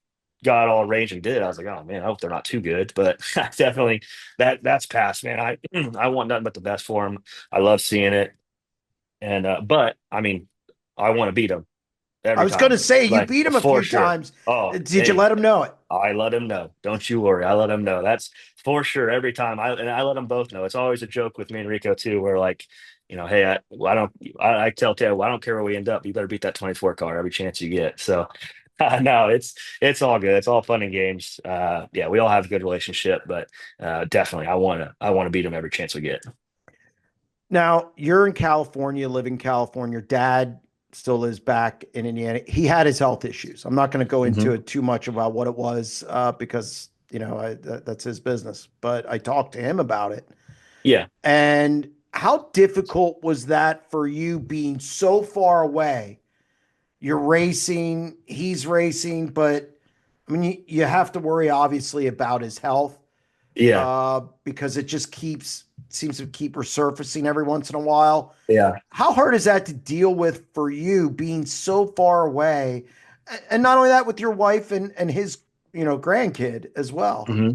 got all range and did it, I was like, oh man, I hope they're not too good. But definitely that's past, man. I I want nothing but the best for them. I love seeing it. And but I mean, I want to beat them I every was going time, to say you like beat him a for few sure. times. Oh, Did you hey, let him know it? I let him know. Don't you worry, I let him know. That's for sure every time. I let them both know. It's always a joke with me and Rico too, where like, hey, I don't, I tell Ted, well, I don't care where we end up. You better beat that 24 car every chance you get. So. No, it's all good. It's all fun and games. Yeah, we all have a good relationship, but definitely, I want to beat him every chance we get. Now, you're in California, live in California. Dad still lives back in Indiana. He had his health issues. I'm not going to go into Hmm. it too much about what it was because, that's his business. But I talked to him about it. Yeah, And how difficult was that for you being so far away? You're racing, he's racing, but I mean, you have to worry obviously about his health yeah, because it just seems to keep resurfacing every once in a while. yeah. How hard is that to deal with for you being so far away? And not only that, with your wife and his, grandkid as well. Hmm.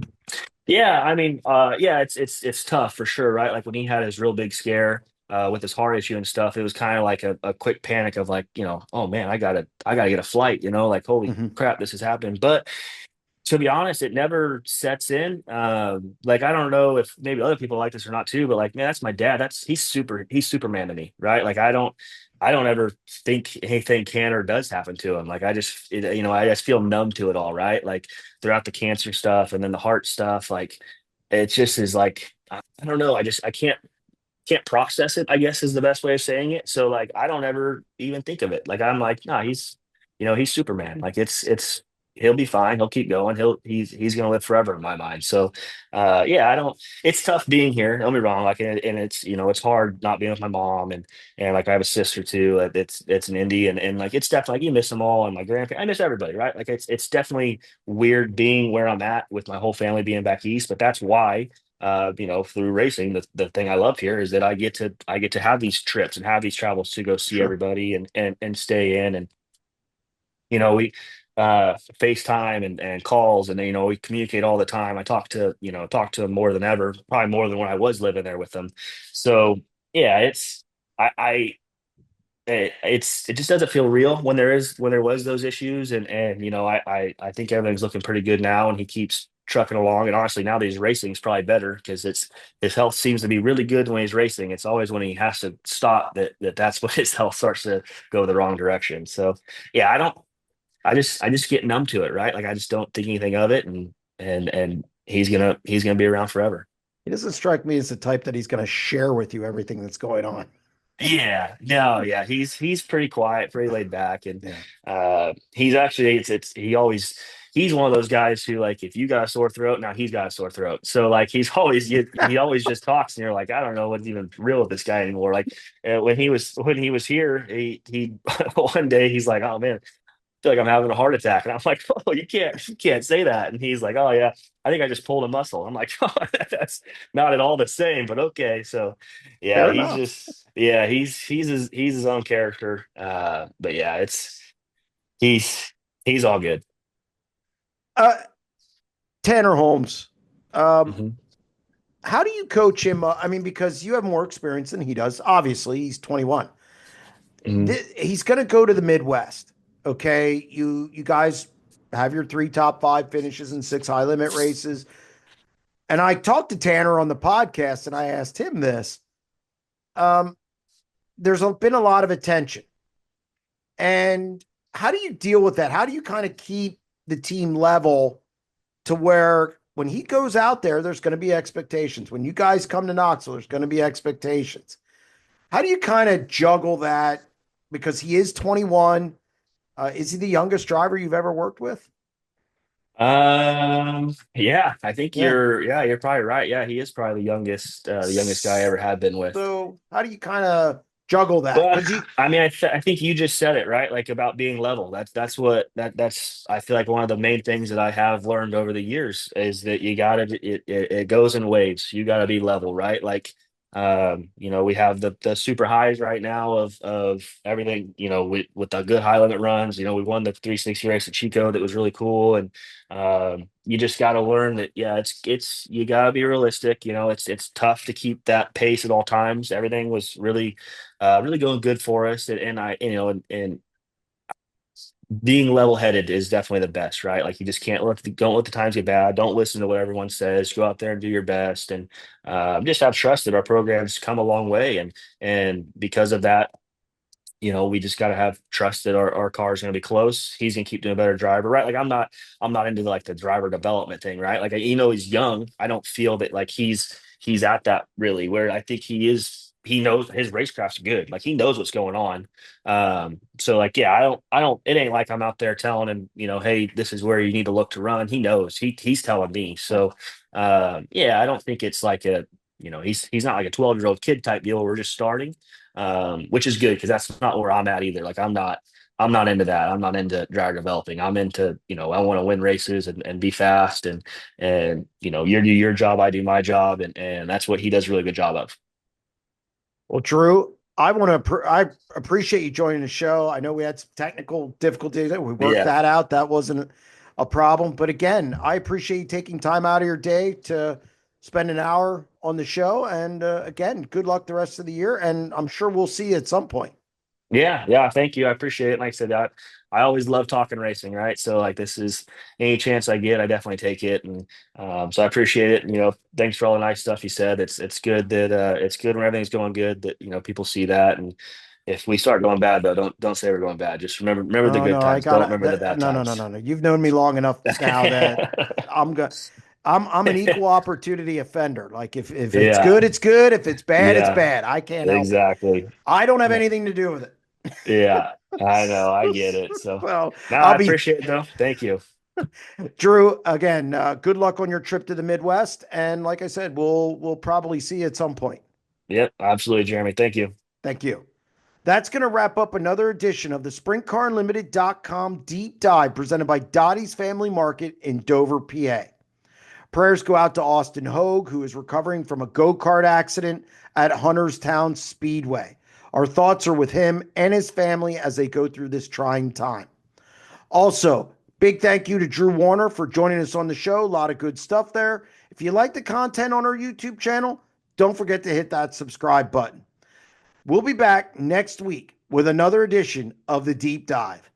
Yeah, I mean, yeah, it's tough for sure, right? Like when he had his real big scare with his heart issue and stuff, it was kind of like a quick panic of like, oh man, I gotta get a flight, like holy Hmm. crap, this is happening. But to be honest, it never sets in. Like I don't know if maybe other people like this or not too, but like, man, that's my dad. He's Superman to me, right? Like I don't ever think anything can or does happen to him. Like I just feel numb to it all, right? Like throughout the cancer stuff and then the heart stuff, like it just is like I don't know. I can't process it, I guess is the best way of saying it. So like I don't ever even think of it. Like I'm like, nah, he's Superman. Like it's he'll be fine. He'll keep going. He's gonna live forever in my mind. So yeah, I don't it's tough being here. Don't be wrong. Like and it's it's hard not being with my mom and like I have a sister too. It's an indie and like it's definitely like you miss them all and my grandparents. I miss everybody, right? Like it's definitely weird being where I'm at with my whole family being back east, but that's why through racing, the thing I love here is that I get to have these trips and have these travels to go see Sure. everybody and stay in and we FaceTime and calls and we communicate all the time. I talk to them more than ever, probably more than when I was living there with them. So yeah, I it just doesn't feel real when there was those issues and I think everything's looking pretty good now and he keeps trucking along and honestly now that he's racing is probably better because it's his health seems to be really good when he's racing. It's always when he has to stop that's when his health starts to go the wrong direction. So yeah, I just get numb to it, right? Like I just don't think anything of it and he's gonna be around forever. He doesn't strike me as the type that he's going to share with you everything that's going on. Yeah, no, yeah, he's pretty quiet, pretty laid back, and Yeah. he's actually he's one of those guys who like if you got a sore throat, now he's got a sore throat. So like he always just talks, and you're like I don't know what's even real with this guy anymore. Like when he was here, he one day he's like, oh man, feel like I'm having a heart attack. And I'm like, oh, you can't say that. And he's like, oh yeah, I think I just pulled a muscle. I'm like, oh, that's not at all the same, but okay. So yeah, Fair enough. he's his own character. But yeah, he's he's all good. Uh, Tanner Holmes. Um, Hmm. how do you coach him? I mean, because you have more experience than he does. Obviously, he's 21. Hmm. He's going to go to the Midwest. Okay, you guys have your three top five finishes and six high limit races. And I talked to Tanner on the podcast, and I asked him this. Um, there's been a lot of attention, and how do you deal with that? How do you kind of keep the team level to where when he goes out there, there's going to be expectations. When you guys come to Knoxville, there's going to be expectations. How do you kind of juggle that? Because he is 21. Is he the youngest driver you've ever worked with? Yeah, I think Yeah. you're probably right. Yeah, he is probably the youngest guy I ever had been with. So how do you kind of juggle that? Well, Because you, I mean, I think you just said it, right? Like about being level. That's what that's I feel like one of the main things that I have learned over the years is that you gotta it goes in waves. You gotta be level, right? Like we have the super highs right now of everything, with the good high limit runs. We won the 360 race at Chico that was really cool. And you just gotta learn that, yeah, it's you gotta be realistic. It's tough to keep that pace at all times. Everything was really going good for us. And I, and being level headed is definitely the best, right? Like you just can't don't let the times get bad. Don't listen to what everyone says. Go out there and do your best, and just have trust that our program's come a long way. And because of that, we just got to have trust that our car is going to be close. He's going to keep doing a better driver, right? Like I'm not into like the driver development thing, right? Like, he's young. I don't feel that like he's at that really where I think he is. He knows his racecraft's good. Like he knows what's going on. So like, yeah, I don't, it ain't like I'm out there telling him, hey, this is where you need to look to run. He knows he's telling me. So, yeah, I don't think it's like he's not like a 12-year-old kid type deal. We're just starting, which is good because that's not where I'm at either. Like I'm not into that. I'm not into driver developing. I'm into, I want to win races and be fast and you do your job, I do my job, and that's what he does a really good job of. well, Drew, I appreciate you joining the show. I know we had some technical difficulties. We worked Yeah. that out. That wasn't a problem. But again, I appreciate you taking time out of your day to spend an hour on the show. And again, good luck the rest of the year. And I'm sure we'll see you at some point. Yeah, yeah, thank you. I appreciate it. Like I said, I always love talking racing, right? So like this is any chance I get, I definitely take it. And so I appreciate it. And, thanks for all the nice stuff you said. It's good that it's good when everything's going good that people see that. And if we start going bad though, don't say we're going bad. Just remember the Oh good no, I times. Don't gotta. remember the bad No, no, no, times. no, no. You've known me long enough now that I'm going I'm an equal opportunity offender. Like if it's Yeah, good, it's good. If it's bad, it's yeah, bad. I can't help it. exactly. I don't have Yeah, anything to do with it. yeah, I know, I get it. So So no, I'll I be appreciate it though. Thank you. Drew again. Good luck on your trip to the Midwest, and like I said, we'll probably see you at some point. Yep, absolutely, Jeremy. Thank you. Thank you. That's going to wrap up another edition of the SprintCarUnlimited.com deep dive presented by Dottie's Family Market in Dover, PA. Prayers go out to Austin Hogue, who is recovering from a go-kart accident at Hunterstown Speedway. Our thoughts are with him and his family as they go through this trying time. Also, big thank you to Drew Warner for joining us on the show. A lot of good stuff there. If you like the content on our YouTube channel, don't forget to hit that subscribe button. We'll be back next week with another edition of the Deep Dive.